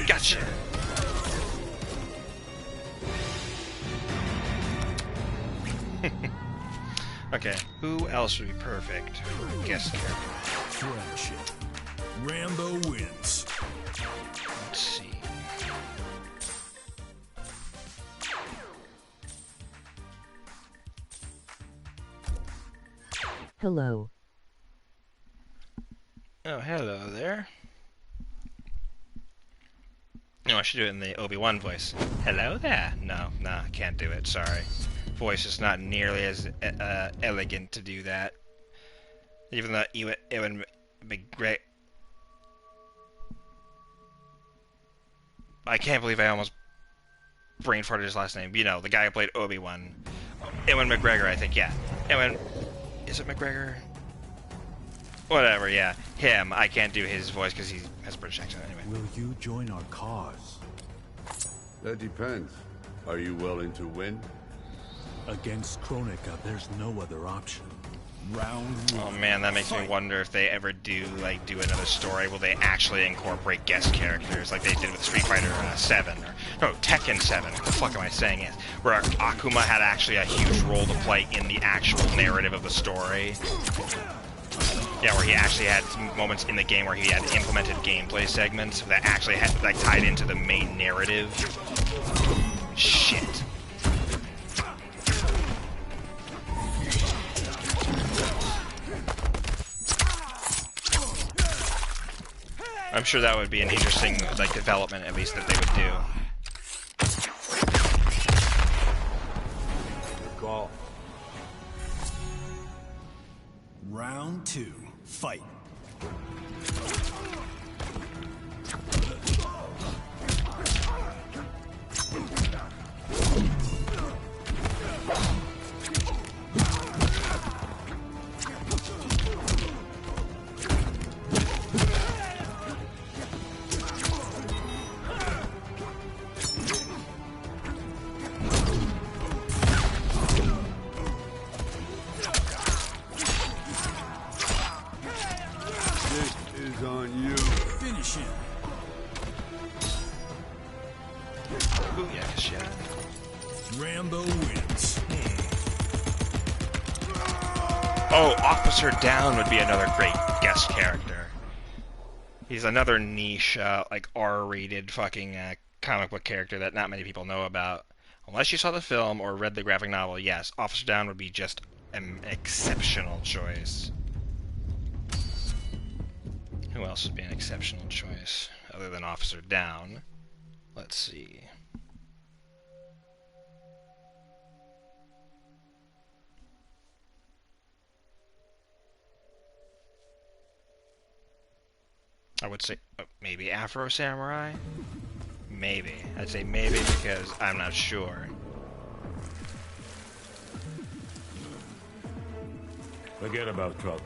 Gotcha. Okay, who else would be perfect for guest character? Friendship. Rambo wins. Let's see. Hello. Oh, hello there. No, I should do it in the Obi-Wan voice. Hello there. No, I can't do it. Sorry. Voice is not nearly as elegant to do that. Even though Ewan McGregor... I can't believe I almost brain farted his last name. You know, the guy who played Obi-Wan. Ewan McGregor, I think, yeah. Ewan... Is it McGregor? Whatever, yeah. Him. I can't do his voice because he has a British accent anyway. Will you join our cause? That depends. Are you willing to win? Against Kronika, there's no other option. Round one. Oh man, that makes me wonder if they ever do another story. Will they actually incorporate guest characters like they did with Street Fighter 7 or no Tekken 7? What the fuck am I saying? It where Akuma had actually a huge role to play in the actual narrative of the story. Yeah, where he actually had some moments in the game where he had implemented gameplay segments that actually had tied into the main narrative. Shit. I'm sure that would be an interesting development, at least, that they would do. Good call. Round two. Fight. On you. Finish him. Booyah shot. Rambo wins. Oh, Officer Down would be another great guest character. He's another niche, R-rated fucking comic book character that not many people know about. Unless you saw the film or read the graphic novel, yes, Officer Down would be just an exceptional choice. Who else would be an exceptional choice other than Officer Down? Let's see. I would say maybe Afro Samurai? Maybe. I'd say maybe because I'm not sure. Forget about trouble.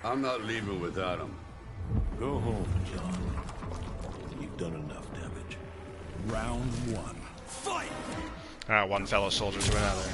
I'm not leaving without him. Go home, John. You've done enough damage. Round one. Fight! One fellow soldier to another.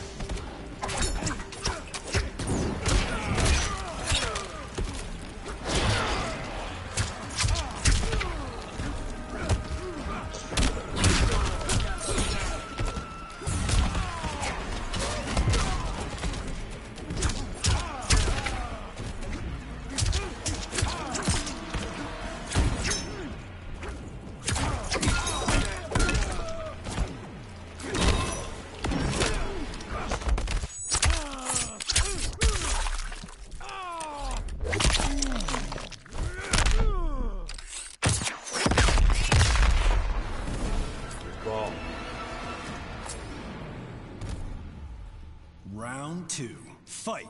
Round two. Fight!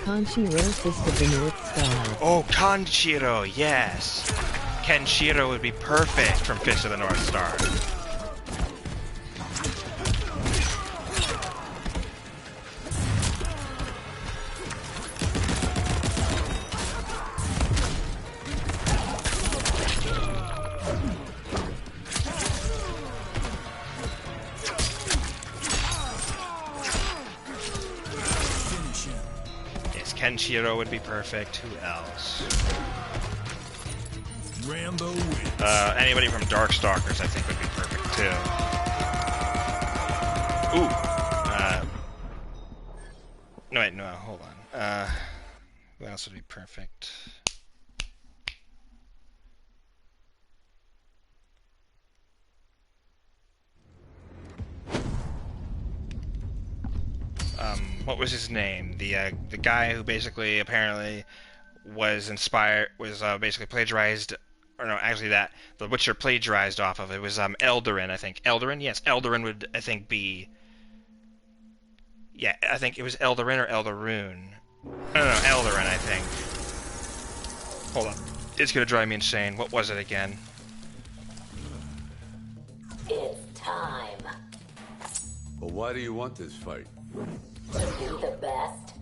Kanshiro, Fist of the North Star. Oh, Kanshiro, yes! Kenshiro would be perfect from Fist of the North Star. Kenshiro would be perfect. Who else? Rambo wins. Anybody from Darkstalkers, I think, would be perfect too. Ooh. No, wait, no, hold on. Who else would be perfect? What was his name? The guy who basically apparently was basically plagiarized, or no, actually the Witcher plagiarized off of. It was Eldarin, I think. Eldarin, yes, Eldarin would I think be. Yeah, I think it was Eldarin or Eldaroon. I don't know, Eldarin, I think. Hold on, it's gonna drive me insane. What was it again? It's time. But why do you want this fight? To be the best,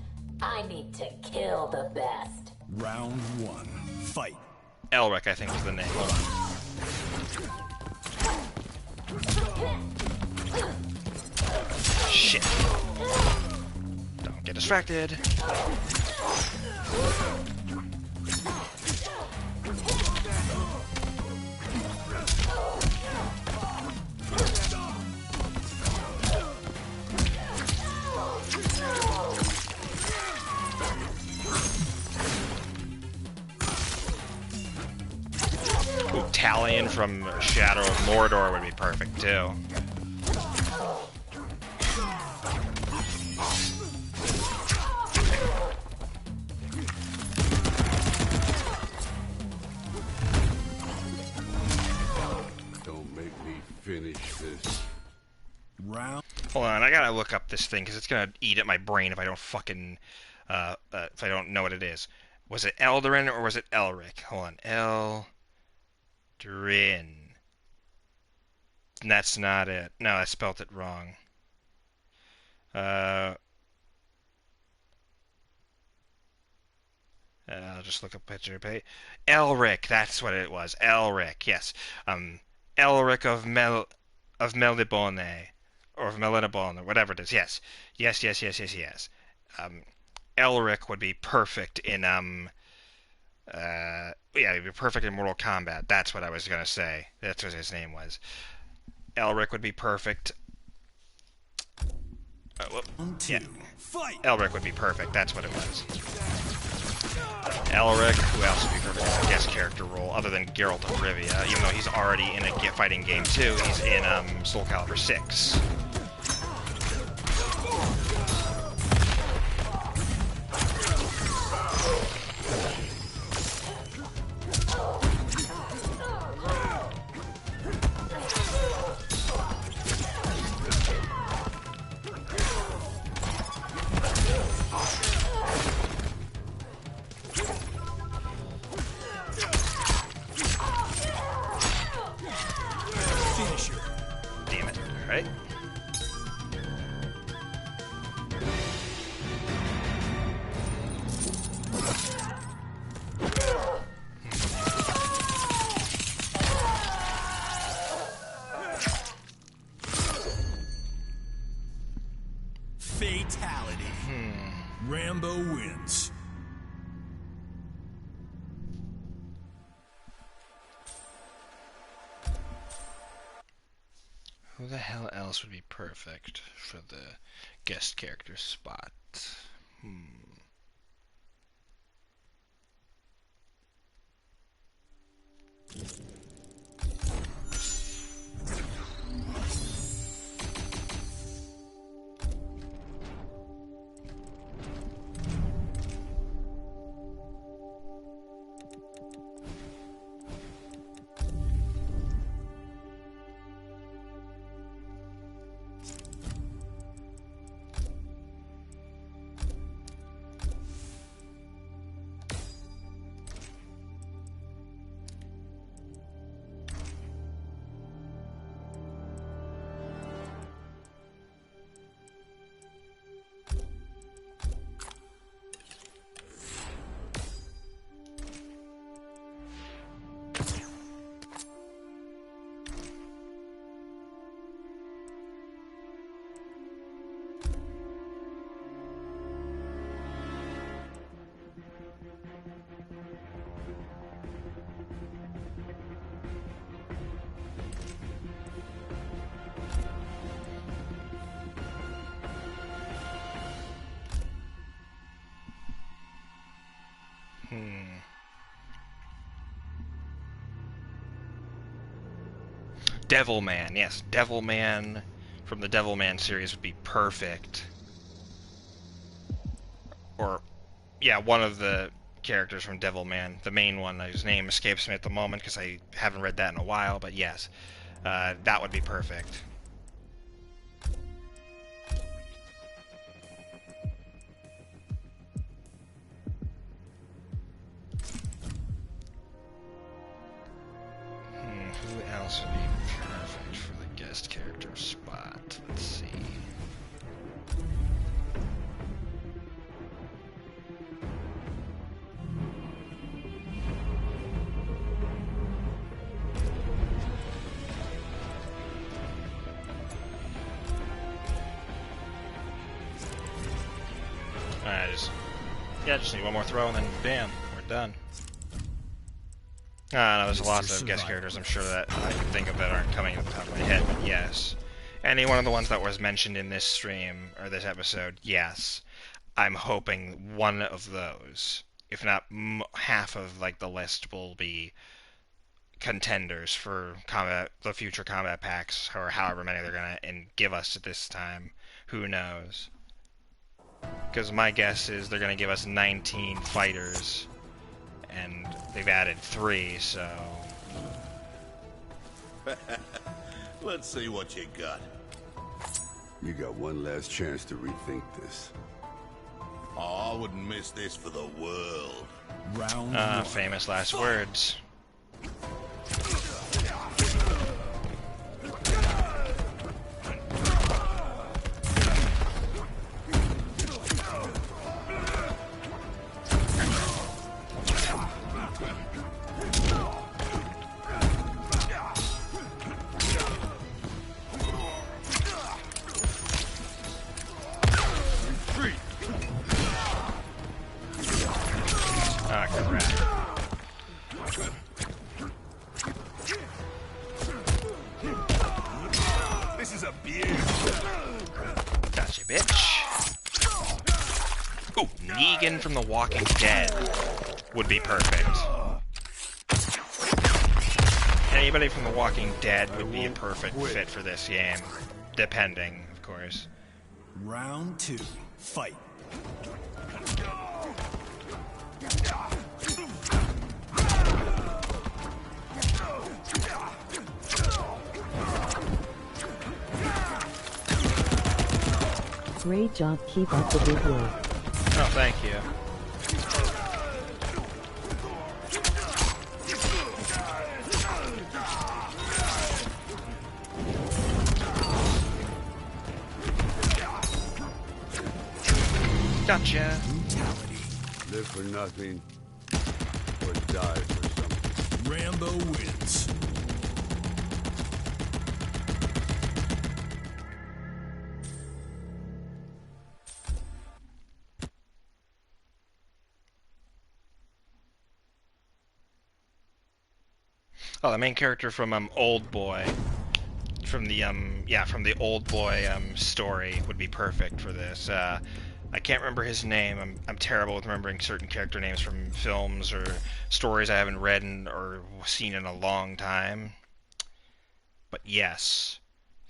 I need to kill the best. Round one. Fight. Elric, I think was the name. Hold on. Shit. Don't get distracted. Talion from Shadow of Mordor would be perfect too. Don't make me finish this. Round. Hold on, I gotta look up this thing because it's gonna eat at my brain if I don't fucking if I don't know what it is. Was it Eldarin or was it Elric? Hold on, Drin. That's not it. No, I spelt it wrong. I'll just look up picture page. Elric, that's what it was. Elric, yes. Elric of Melibone, or of Melinabone, or whatever it is. Yes, yes. Elric would be perfect in yeah, he'd be perfect in Mortal Kombat. That's what I was gonna say. That's what his name was. Elric would be perfect. Yeah. Elric would be perfect. That's what it was. Elric. Who else would be perfect in a guest character role other than Geralt of Rivia? Even though he's already in a fighting game too. He's in Soul Calibur 6. Damn it. Alright. Fatality. Rambo wins. Who the hell else would be perfect for the guest character spot? Devilman, yes, Devilman from the Devilman series would be perfect. Or, yeah, one of the characters from Devilman, the main one, whose name escapes me at the moment because I haven't read that in a while, but yes, that would be perfect. Who else would be perfect for the guest character spot? Let's see. Alright, just need one more throw and then bam, we're done. No, there's lots of guest characters I'm sure that I can think of that aren't coming to the top of my head, but yes. Any one of the ones that was mentioned in this stream, or this episode, yes. I'm hoping one of those, if not half of like the list, will be contenders for the future combat packs, or however many they're gonna give us at this time. Who knows? Because my guess is they're gonna give us 19 fighters, and they've added 3, so... Let's see what you got. You got one last chance to rethink this. Oh, I wouldn't miss this for the world. Round one. Famous last words. This is a beaut. Gotcha, bitch. Oh, Negan from The Walking Dead would be perfect. Anybody from The Walking Dead would be a perfect fit for this game. Depending, of course. Round 2. Fight. Great job, keep up the good work. Oh, thank you. Gotcha. Live for nothing, or die for something. Rambo wins. Oh, the main character from Old Boy, from the from the Old Boy story would be perfect for this. I can't remember his name. I'm terrible with remembering certain character names from films or stories I haven't read or seen in a long time. But yes,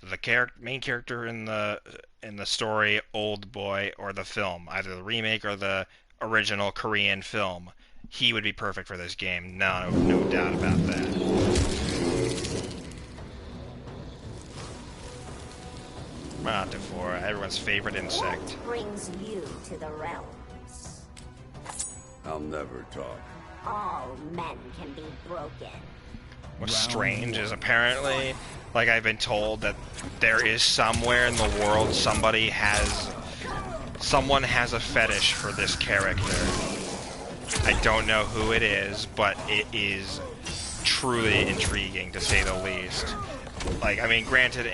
the main character in the story, Old Boy, or the film, either the remake or the original Korean film, he would be perfect for this game. No doubt about that. Devora, everyone's favorite insect. What brings you to the realms? I'll never talk. All men can be broken. What's strange is apparently, like I've been told, that there is somewhere in the world someone has a fetish for this character. I don't know who it is, but it is truly intriguing to say the least. Like, I mean, granted,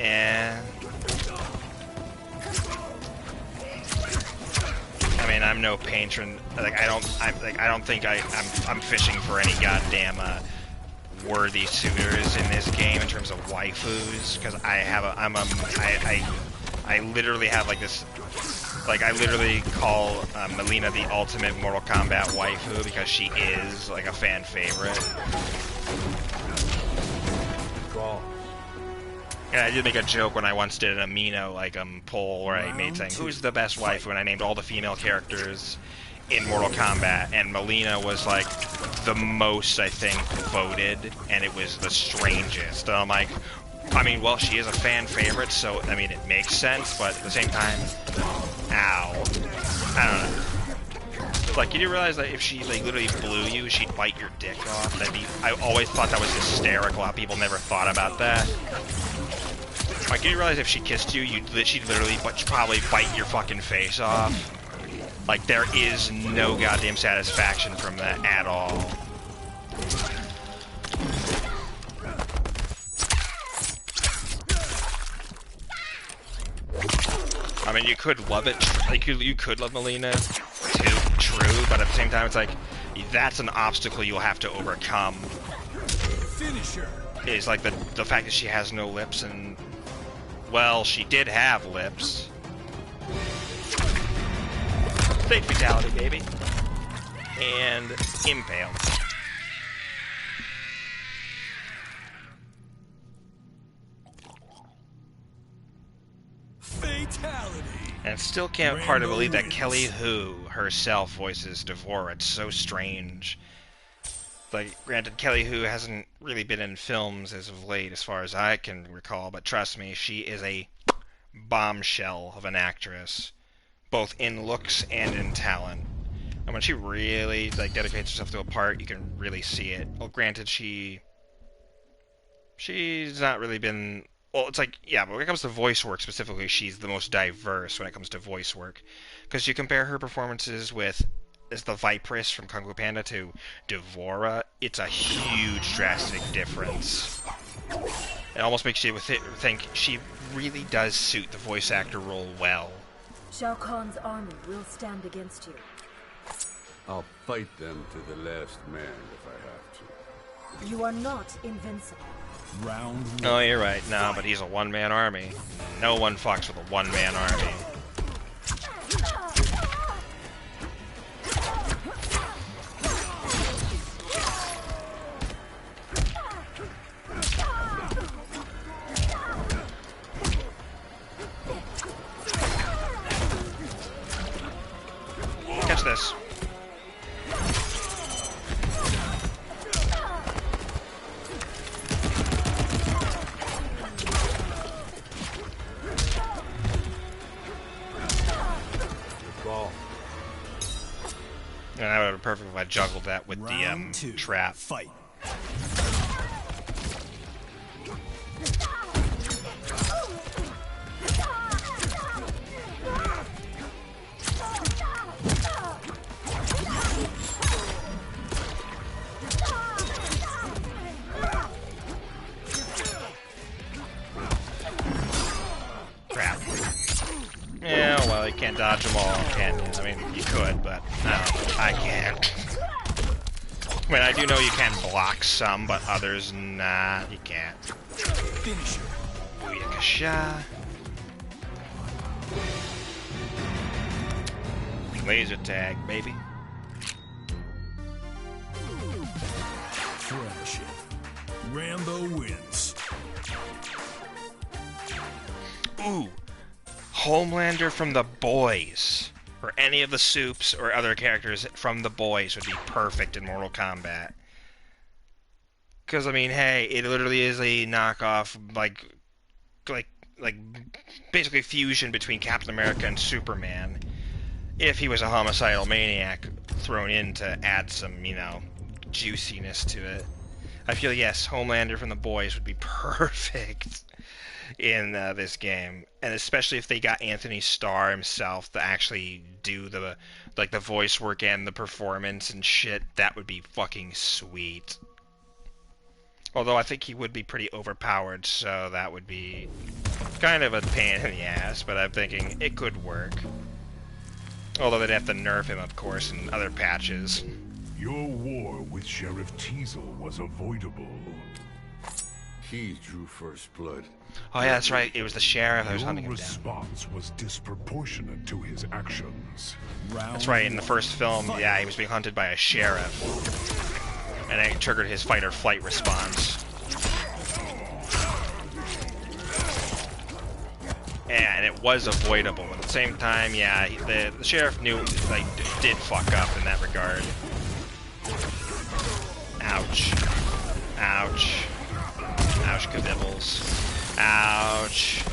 I mean, I'm no patron. Like, I don't think I'm fishing for any goddamn worthy suitors in this game in terms of waifus, because I literally have like this, like I literally call Melina the ultimate Mortal Kombat waifu because she is like a fan favorite. And I did make a joke when I once did an Amino poll where I made saying who's the best waifu, and I named all the female characters in Mortal Kombat, and Melina was like the most, I think, voted, and it was the strangest. And I'm like, I mean, well, she is a fan favorite, so I mean, it makes sense, but at the same time, ow, I don't know. Like, you do realize that if she like literally blew you, she'd bite your dick off? I always thought that was hysterical. How people never thought about that. Like, you do realize if she kissed you, she'd literally probably bite your fucking face off? Like, there is no goddamn satisfaction from that at all. I mean, you could love it. Like, you could love Melina, too, true, but at the same time, it's like, that's an obstacle you'll have to overcome. Finisher. Is like the fact that she has no lips, and, well, she did have lips. Fake fatality, baby. And impale. Fatality. And still can't hard to believe that Kelly Hu herself voices Devora. It's so strange. Like, granted, Kelly Hu hasn't really been in films as of late, as far as I can recall, but trust me, she is a bombshell of an actress, both in looks and in talent. And when she really like dedicates herself to a part, you can really see it. Well, granted, she's not really been. Well, it's like, yeah, but when it comes to voice work specifically, she's the most diverse when it comes to voice work, because you compare her performances with as the Vipress from Kung Fu Panda to Devora, it's a huge drastic difference. It almost makes you think she really does suit the voice actor role well. Shao Kahn's army will stand against you. I'll fight them to the last man if I have to. You are not invincible. Round one. Oh, you're right. No, but he's a one-man army. No one fucks with a one-man army. Catch this. And that would have been perfect if I juggled that with the trap. Fight. Crap. Yeah, well, you can't dodge them all, can you? I mean, you could, but no, I can't. I mean, I do know you can block some, but others, nah, you can't. Finisher. Booyakasha. Laser tag, baby. Friendship. Rambo wins. Ooh. Homelander from The Boys. Or any of the Supes or other characters from The Boys would be perfect in Mortal Kombat. Because, I mean, hey, it literally is a knockoff, like basically fusion between Captain America and Superman. If he was a homicidal maniac thrown in to add some, you know, juiciness to it. I feel, yes, Homelander from The Boys would be perfect in this game, and especially if they got Anthony Starr himself to actually do the voice work and the performance and shit. That would be fucking sweet. Although I think he would be pretty overpowered, so that would be kind of a pain in the ass, but I'm thinking it could work. Although they'd have to nerf him, of course, in other patches. Your war with Sheriff Teasel was avoidable. He drew first blood. Oh yeah, that's right. It was the sheriff that was hunting him down. Your response was disproportionate to his actions. That's right. In the first film, yeah, he was being hunted by a sheriff, and it triggered his fight or flight response. Yeah, and it was avoidable. At the same time, yeah, the sheriff knew, like, did fuck up in that regard. Ouch. Ouch. Ouch, Kavibbles. Ouch.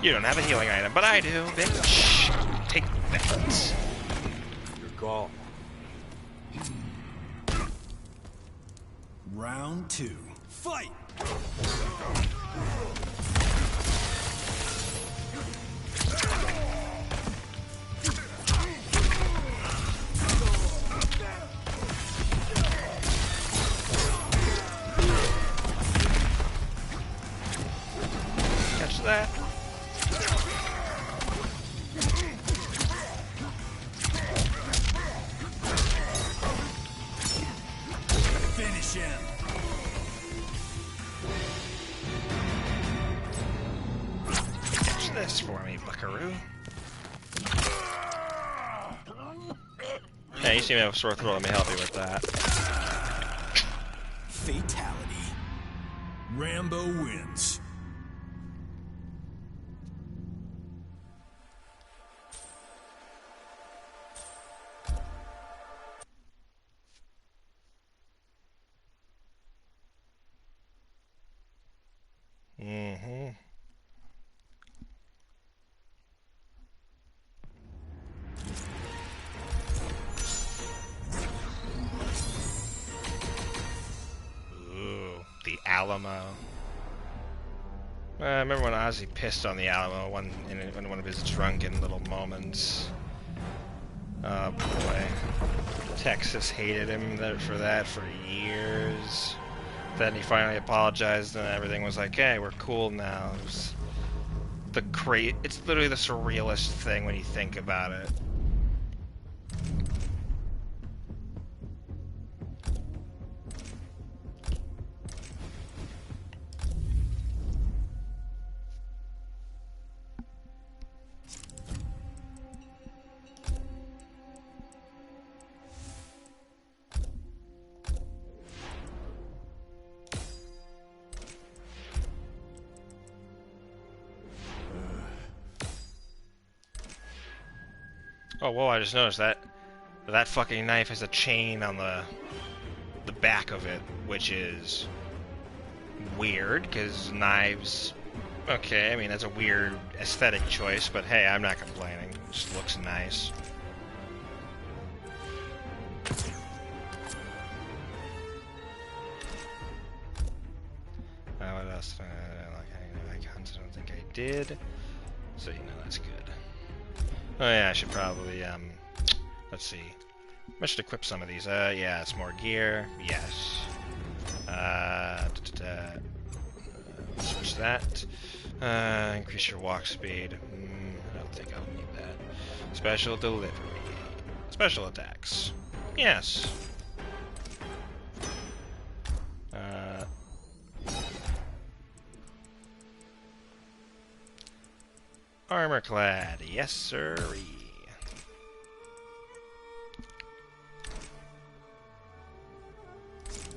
You don't have a healing item, but I do, bitch. Take that. Your call. Round 2. Fight! Catch that. Finish him! Catch this for me, buckaroo. Yeah, you seem to have a sore throat. Let me help you with that. Fatality. Rambo wins. Mm-hmm. Ooh, the Alamo. I remember when Ozzy pissed on the Alamo in one of his drunken little moments. Oh boy. Texas hated him for that for years. Then he finally apologized and everything was like, hey, we're cool now. It was it's literally the surrealist thing when you think about it. Oh, whoa, I just noticed that fucking knife has a chain on the back of it, which is weird, because knives... Okay, I mean, that's a weird aesthetic choice, but hey, I'm not complaining. It just looks nice. What else? I don't think I did. So, you know, that's good. Oh yeah, I should probably, let's see. I should equip some of these. Yeah, it's more gear. Yes. Switch that. Increase your walk speed. I don't think I'll need that. Special delivery. Special attacks. Yes. Armor clad. Yes, sirree.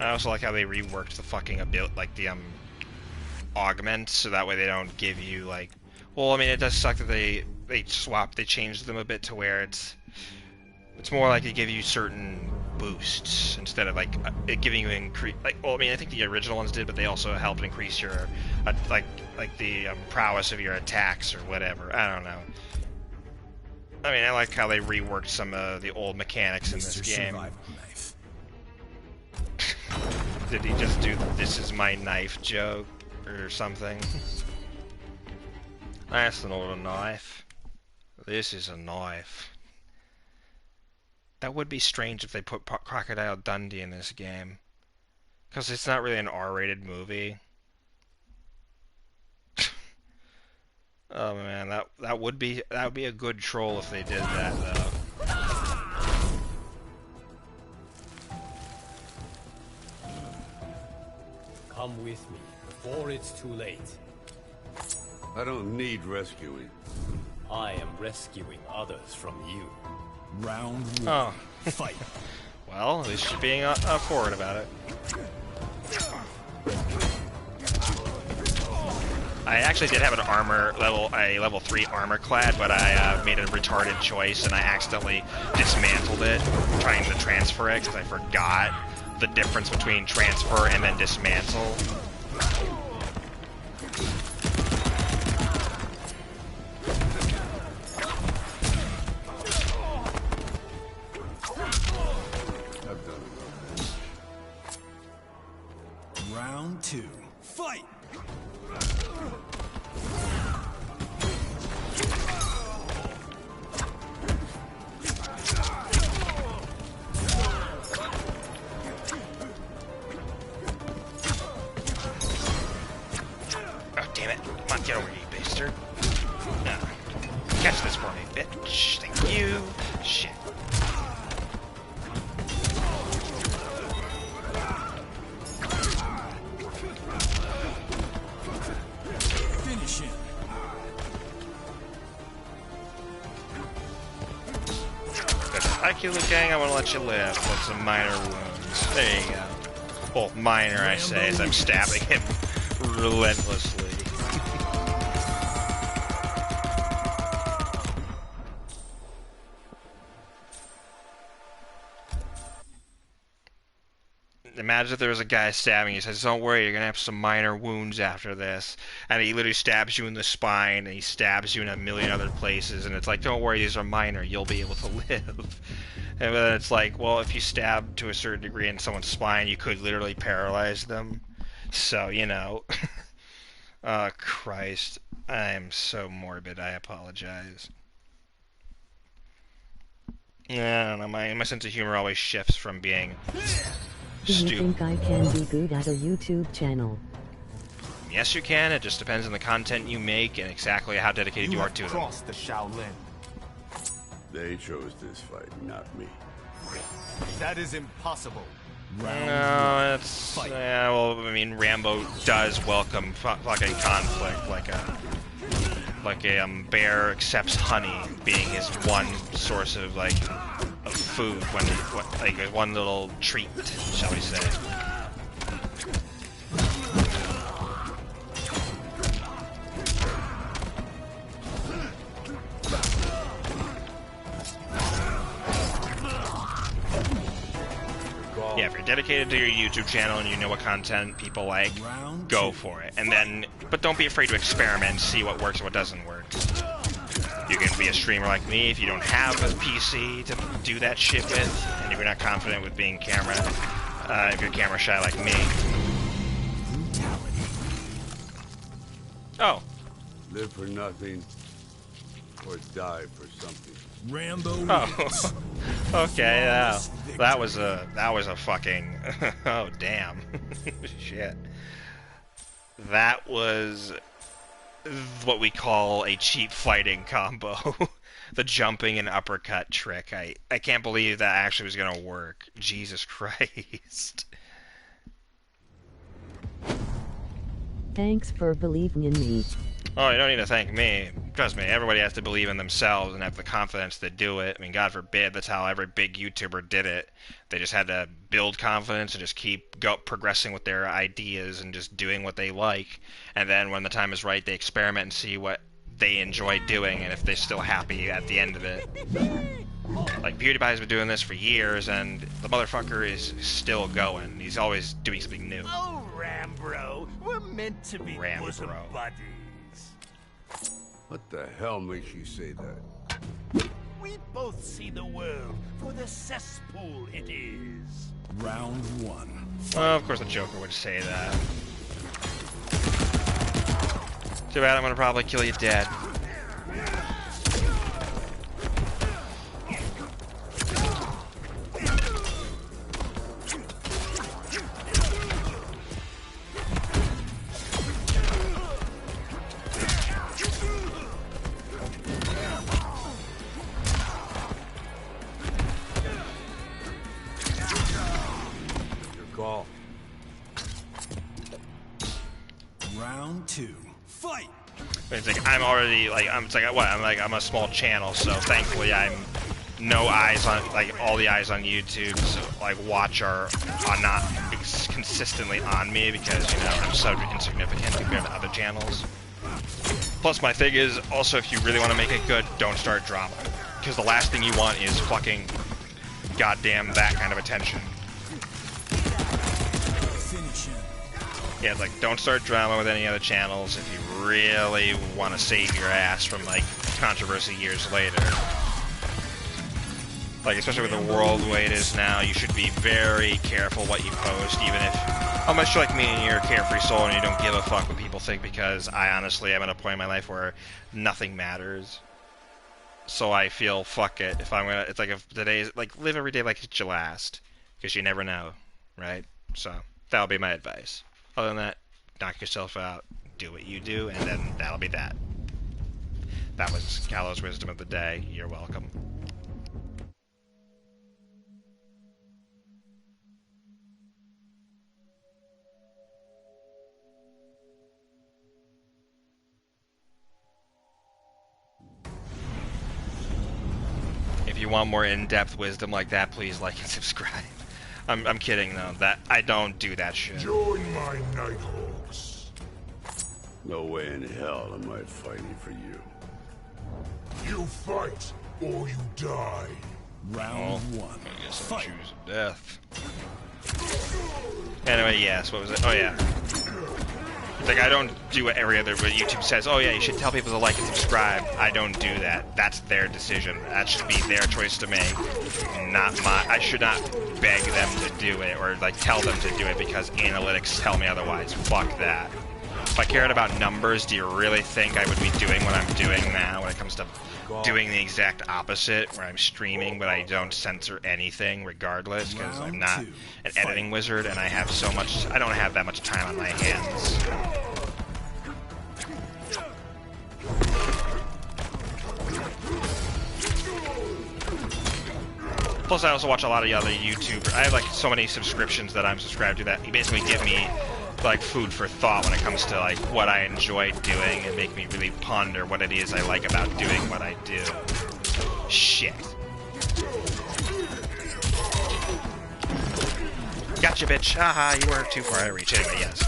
I also like how they reworked the fucking ability, like the augments, so that way they don't give you like. Well, I mean, it does suck that they changed them a bit to where it's more like they give you certain boosts instead of like it giving you increase. Like, well, I mean, I think the original ones did, but they also helped increase your like the prowess of your attacks or whatever. I don't know. I mean, I like how they reworked some of the old mechanics in this game. Did he just do "this is my knife" joke or something? That's not a knife. This is a knife. That would be strange if they put Crocodile Dundee in this game, because it's not really an R-rated movie. Oh man, that would be a good troll if they did that though. Come with me before it's too late. I don't need rescuing. I am rescuing others from you. Round one. Oh. Fight. Well, at least you're being forward about it. I actually did have a level 3 armor clad, but I made a retarded choice and I accidentally dismantled it, trying to transfer it because I forgot the difference between transfer and then dismantle. Round two. Fight! Oh, damn it. Come on, get over here, you bastard. Catch this for me, bitch. Thank you. Shit. Finish him. If I kill the gang, I want to let you live with some minor wounds. There you go. Well, minor, I say, as I'm stabbing him relentlessly. Imagine if there was a guy stabbing you. He says, "Don't worry, you're gonna have some minor wounds after this," and he literally stabs you in the spine, and he stabs you in a million other places, and it's like, "Don't worry, these are minor. You'll be able to live." And then it's like, well, if you stab to a certain degree in someone's spine, you could literally paralyze them. So, you know. Oh, Christ. I am so morbid. I apologize. Yeah, I don't know. My sense of humor always shifts from being Do you think I can be good at a YouTube channel? Yes, you can. It just depends on the content you make and exactly how dedicated you are to them. Crossed the Shaolin. They chose this fight, not me. That is impossible. No, it's yeah. Well, I mean, Rambo does welcome fucking conflict, like a bear accepts honey being his one source of of food when like one little treat, shall we say? Yeah, if you're dedicated to your YouTube channel and you know what content people like, go for it. And then, but don't be afraid to experiment, see what works and what doesn't work. You can be a streamer like me if you don't have a PC to do that shit with, and if you're not confident with being camera, if you're camera shy like me. Brutality. Oh. Live for nothing, or die for something. Rambo. Oh, okay. That was a fucking. Oh damn, shit. That was what we call a cheap fighting combo. The jumping and uppercut trick. I can't believe that actually was gonna work. Jesus Christ. Thanks for believing in me. Oh, you don't need to thank me. Trust me, everybody has to believe in themselves and have the confidence to do it. I mean, God forbid, that's how every big YouTuber did it. They just had to build confidence and just keep progressing with their ideas and just doing what they like. And then when the time is right, they experiment and see what they enjoy doing and if they're still happy at the end of it. Like, PewDiePie's been doing this for years, and the motherfucker is still going. He's always doing something new. Oh, Rambo, we're meant to be bosom buddies. What the hell makes you say that? We both see the world for the cesspool it is. Round one. Well, of course the Joker would say that. Too bad, I'm gonna probably kill you dead. Call. Round two. Fight. It's like I'm already like I'm a small channel, so thankfully I'm no eyes on all the eyes on YouTube. So like are not consistently on me because I'm so insignificant compared to other channels. Plus my thing is also if you really want to make it good, don't start drama because the last thing you want is fucking goddamn that kind of attention. Yeah, it's like, don't start drama with any other channels if you really want to save your ass from, like, controversy years later. Like, especially with the world the way it is now, you should be very careful what you post, even if, unless you're like me and you're a carefree soul and you don't give a fuck what people think, because I honestly am at a point in my life where nothing matters. So I feel, fuck it, if I'm gonna, it's like, if today's, like, live every day like it's your last, because you never know, right? So, that'll be my advice. Other than that, knock yourself out, do what you do, and then that'll be that. That was Gallows Wisdom of the Day. You're welcome. If you want more in-depth wisdom like that, please like and subscribe. I'm kidding though. That I don't do that shit. Join my Nighthawks. No way in hell am I fighting for you. You fight or you die. Round one. I guess I'll choose death. Anyway, yes. What was it? Oh yeah. Like I don't do what every other YouTube says. Oh yeah, you should tell people to like and subscribe. I don't do that. That's their decision. That should be their choice to make, not my. I should not beg them to do it or like tell them to do it because analytics tell me otherwise. Fuck that. If I cared about numbers, do you really think I would be doing what I'm doing now when it comes to doing the exact opposite, where I'm streaming but I don't censor anything regardless because I'm not an editing wizard and I have so much. I don't have that much time on my hands. Plus, I also watch a lot of the other YouTubers. I have like so many subscriptions that I'm subscribed to that basically give me like food for thought when it comes to like what I enjoy doing and make me really ponder what it is I like about doing what I do. Shit. Gotcha, bitch. Haha, you weren't too far out of reach. Anyway, yes.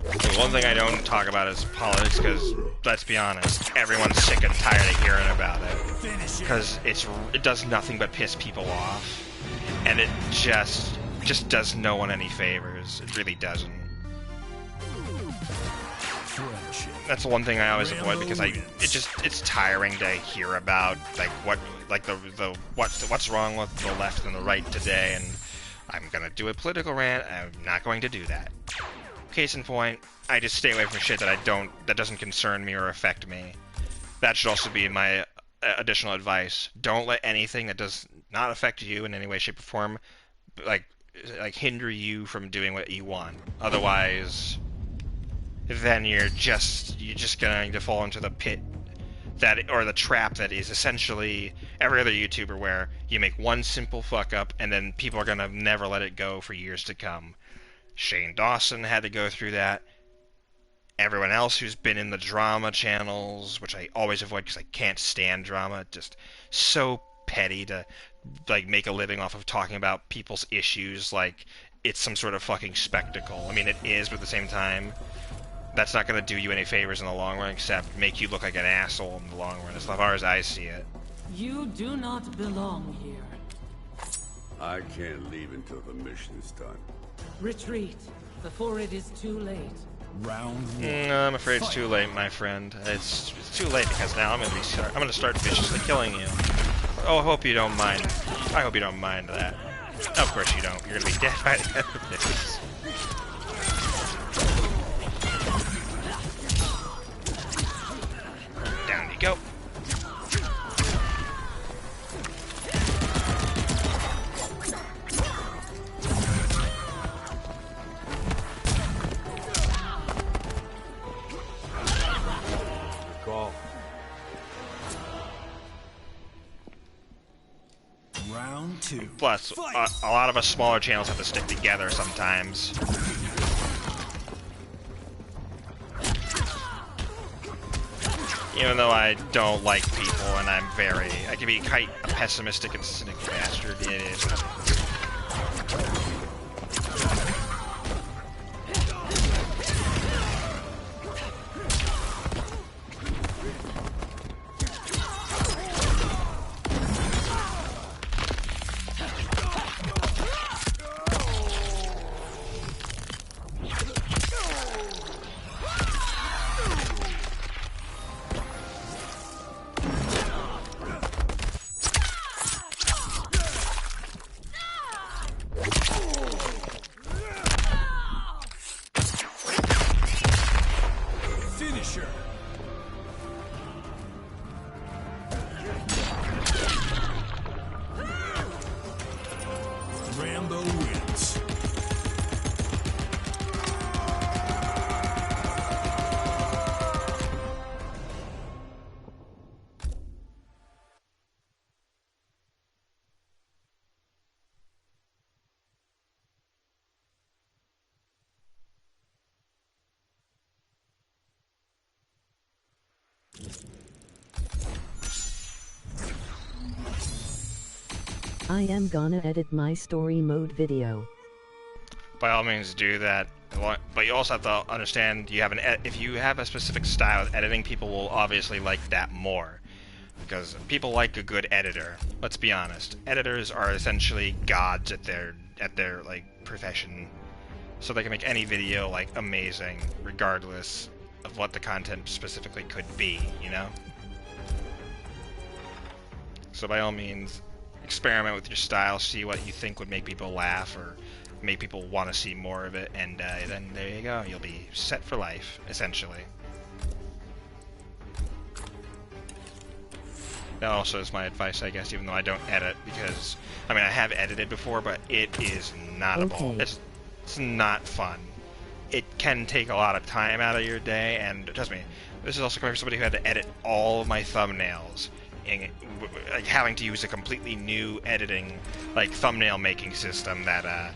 The one thing I don't talk about is politics, because, let's be honest, everyone's sick and tired of hearing about it. Because it does nothing but piss people off. And it just does no one any favors. It really doesn't. That's the one thing I always avoid, because it's tiring to hear about what's wrong with the left and the right today, and I'm gonna do a political rant. I'm not going to do that. Case in point, I just stay away from shit that doesn't concern me or affect me. that should also be my additional advice. Don't let anything that does not affect you in any way, shape, or form, like hinder you from doing what you want. Otherwise, then you're just going to fall into the pit or the trap that is essentially every other YouTuber, where you make one simple fuck up and then people are gonna never let it go for years to come. Shane Dawson had to go through that. Everyone else who's been in the drama channels, which I always avoid because I can't stand drama, just so petty to like make a living off of talking about people's issues like it's some sort of fucking spectacle. I mean, it is, but at the same time, that's not going to do you any favors in the long run, except make you look like an asshole in the long run, as far as I see it. You do not belong here. I can't leave until the mission's done. Retreat, before it is too late. Round one. I'm afraid it's too late, my friend. It's too late because now I'm going to start viciously killing you. Oh, I hope you don't mind. I hope you don't mind that. Of course you don't. You're going to be dead by the end of this. Down you go. Call. Round two. Plus, a lot of us smaller channels have to stick together sometimes. Even though I don't like people, and I can be quite a pessimistic and cynical bastard. It is. Finisher. Rambo wins. I am gonna edit my story mode video. By all means, do that. But you also have to understand, if you have a specific style of editing, people will obviously like that more. Because people like a good editor. Let's be honest. Editors are essentially gods at their like profession. So they can make any video like amazing, regardless of what the content specifically could be, you know? So by all means, experiment with your style, see what you think would make people laugh or make people want to see more of it, and then there you go. You'll be set for life, essentially. That also is my advice, I guess, even though I don't edit, because, I mean, I have edited before, but it is not a ball. It's not fun. It can take a lot of time out of your day, and trust me, this is also coming from somebody who had to edit all of my thumbnails, and like having to use a completely new editing, like thumbnail making system that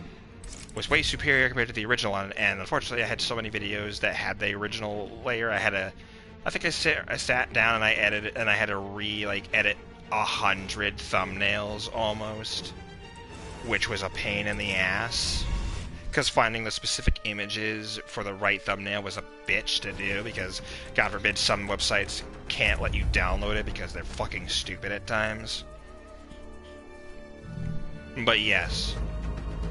was way superior compared to the original one. And unfortunately, I had so many videos that had the original layer. I think I sat down and I edited, and I had to edit 100 thumbnails almost, which was a pain in the ass. Because finding the specific images for the right thumbnail was a bitch to do, because, God forbid, some websites can't let you download it because they're fucking stupid at times. But yes,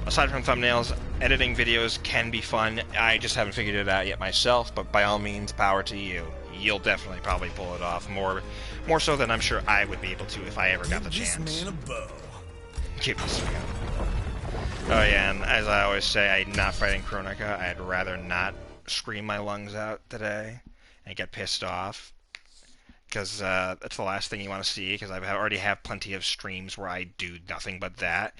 aside from thumbnails, editing videos can be fun. I just haven't figured it out yet myself, but by all means, power to you. You'll definitely probably pull it off, more so than I'm sure I would be able to if I ever got the chance. Give this man a bow. Give this man a bow. Oh yeah, and as I always say, I'm not fighting Kronika. I'd rather not scream my lungs out today and get pissed off. because that's the last thing you want to see, because I already have plenty of streams where I do nothing but that.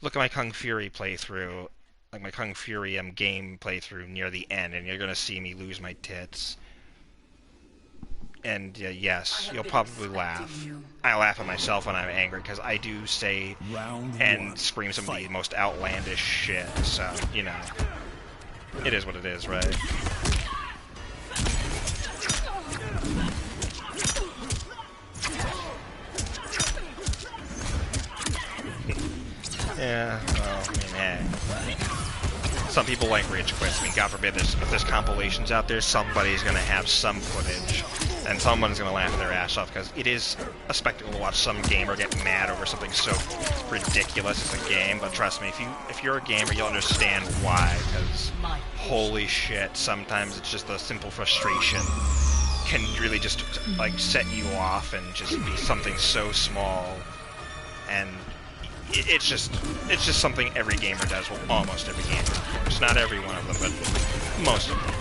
Look at my Kung Fury playthrough, like my Kung Fury game playthrough near the end, and you're going to see me lose my tits. And yes, you'll probably laugh. I laugh at myself when I'm angry, because I do say and scream some of the most outlandish shit, so, you know, it is what it is, right? Yeah, well, I mean, hey. Some people like rage quits. I mean, God forbid, if there's compilations out there, somebody's going to have some footage, and someone's going to laugh their ass off, because it is a spectacle to watch some gamer get mad over something so ridiculous as a game. But trust me, if you're a gamer, you'll understand why, because holy shit, sometimes it's just a simple frustration can really just, like, set you off and just be something so small, and it's just something every gamer does. Well, almost every gamer, of course. Not every one of them, but most of them.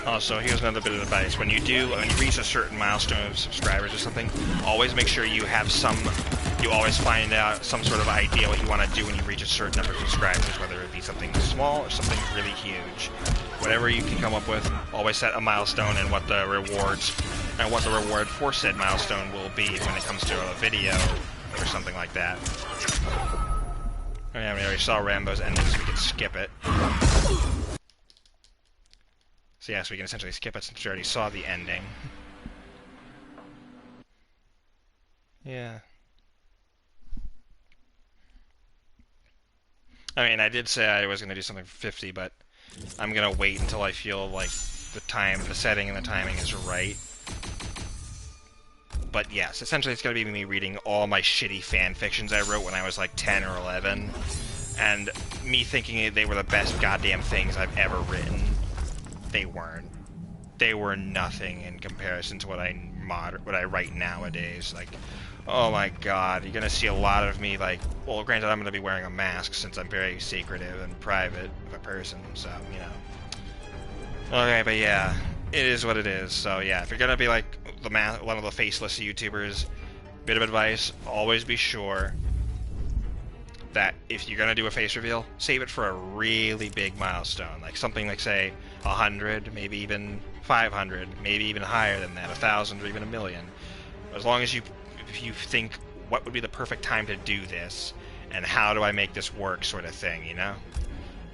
Also, here's another bit of advice. When you reach a certain milestone of subscribers or something, always make sure you have you always find out some sort of idea what you want to do when you reach a certain number of subscribers, whether it be something small or something really huge. Whatever you can come up with, always set a milestone and what the reward for said milestone will be when it comes to a video or something like that. Yeah, we already saw Rambo's ending, so we can skip it. So yes, we can essentially skip it since we already saw the ending. Yeah. I mean, I did say I was going to do something for 50, but I'm going to wait until I feel like the setting and the timing is right. But yes, essentially it's going to be me reading all my shitty fan fictions I wrote when I was like 10 or 11, and me thinking they were the best goddamn things I've ever written. They weren't. They were nothing in comparison to what I write nowadays. Like, oh my god, you're gonna see a lot of me, like, well, granted, I'm gonna be wearing a mask since I'm very secretive and private of a person, so, you know. Okay, but yeah, it is what it is. So yeah, if you're gonna be like one of the faceless YouTubers, bit of advice, always be sure that if you're gonna do a face reveal, save it for a really big milestone, like something like, say, 100, maybe even 500, maybe even higher than that, 1,000 or even 1,000,000. As long as if you think, what would be the perfect time to do this, and how do I make this work, sort of thing, you know?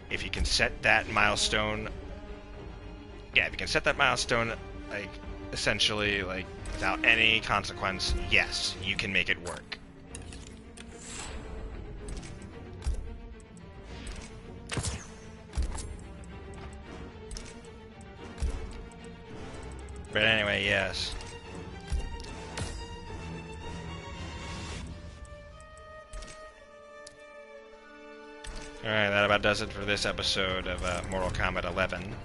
If you can set that milestone, yeah, if you can set that milestone, like, essentially, like, without any consequence, yes, you can make it work. But anyway, yes. Alright, that about does it for this episode of Mortal Kombat 11.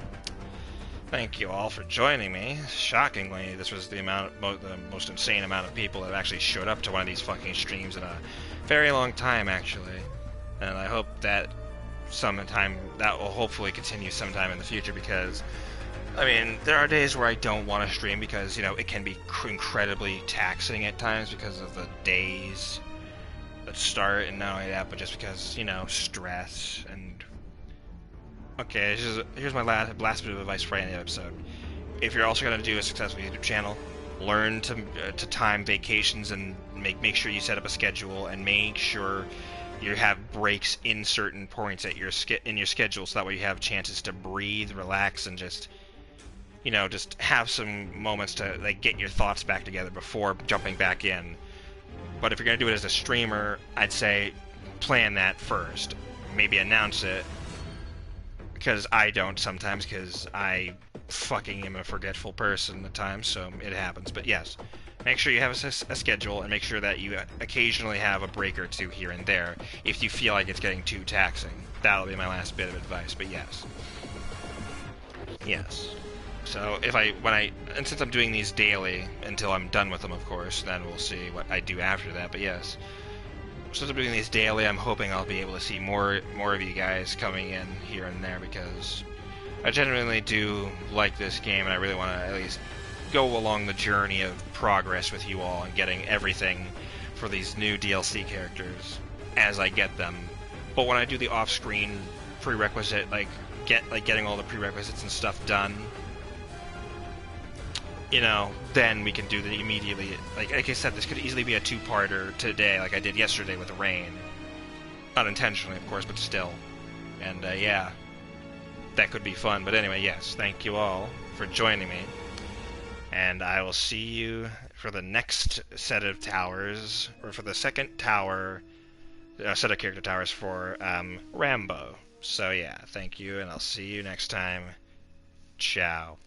Thank you all for joining me. Shockingly, this was the most insane amount of people that actually showed up to one of these fucking streams in a very long time, actually. And I hope that that will hopefully continue sometime in the future, because I mean, there are days where I don't want to stream because, you know, it can be incredibly taxing at times because of the days that start, and not only that, but just because, you know, stress and... Okay, here's my last bit of advice for any episode. If you're also going to do a successful YouTube channel, learn to time vacations and make sure you set up a schedule, and make sure you have breaks in certain points in your schedule, so that way you have chances to breathe, relax, and just... you know, just have some moments to, like, get your thoughts back together before jumping back in. But if you're going to do it as a streamer, I'd say plan that first. Maybe announce it because I don't sometimes, because I fucking am a forgetful person at times, so it happens. But yes, make sure you have a schedule, and make sure that you occasionally have a break or two here and there if you feel like it's getting too taxing. That'll be my last bit of advice, but yes. Yes. So and since I'm doing these daily, until I'm done with them, of course, then we'll see what I do after that, but yes. Since I'm doing these daily, I'm hoping I'll be able to see more of you guys coming in here and there, because I genuinely do like this game, and I really want to at least go along the journey of progress with you all and getting everything for these new DLC characters as I get them. But when I do the off-screen prerequisite, getting all the prerequisites and stuff done, you know, then we can do the immediately. Like I said, this could easily be a two-parter today, like I did yesterday with the rain. Unintentionally, of course, but still. And yeah, that could be fun. But anyway, yes, thank you all for joining me. And I will see you for the next set of towers, or for the second tower, set of character towers for Rambo. So yeah, thank you, and I'll see you next time. Ciao.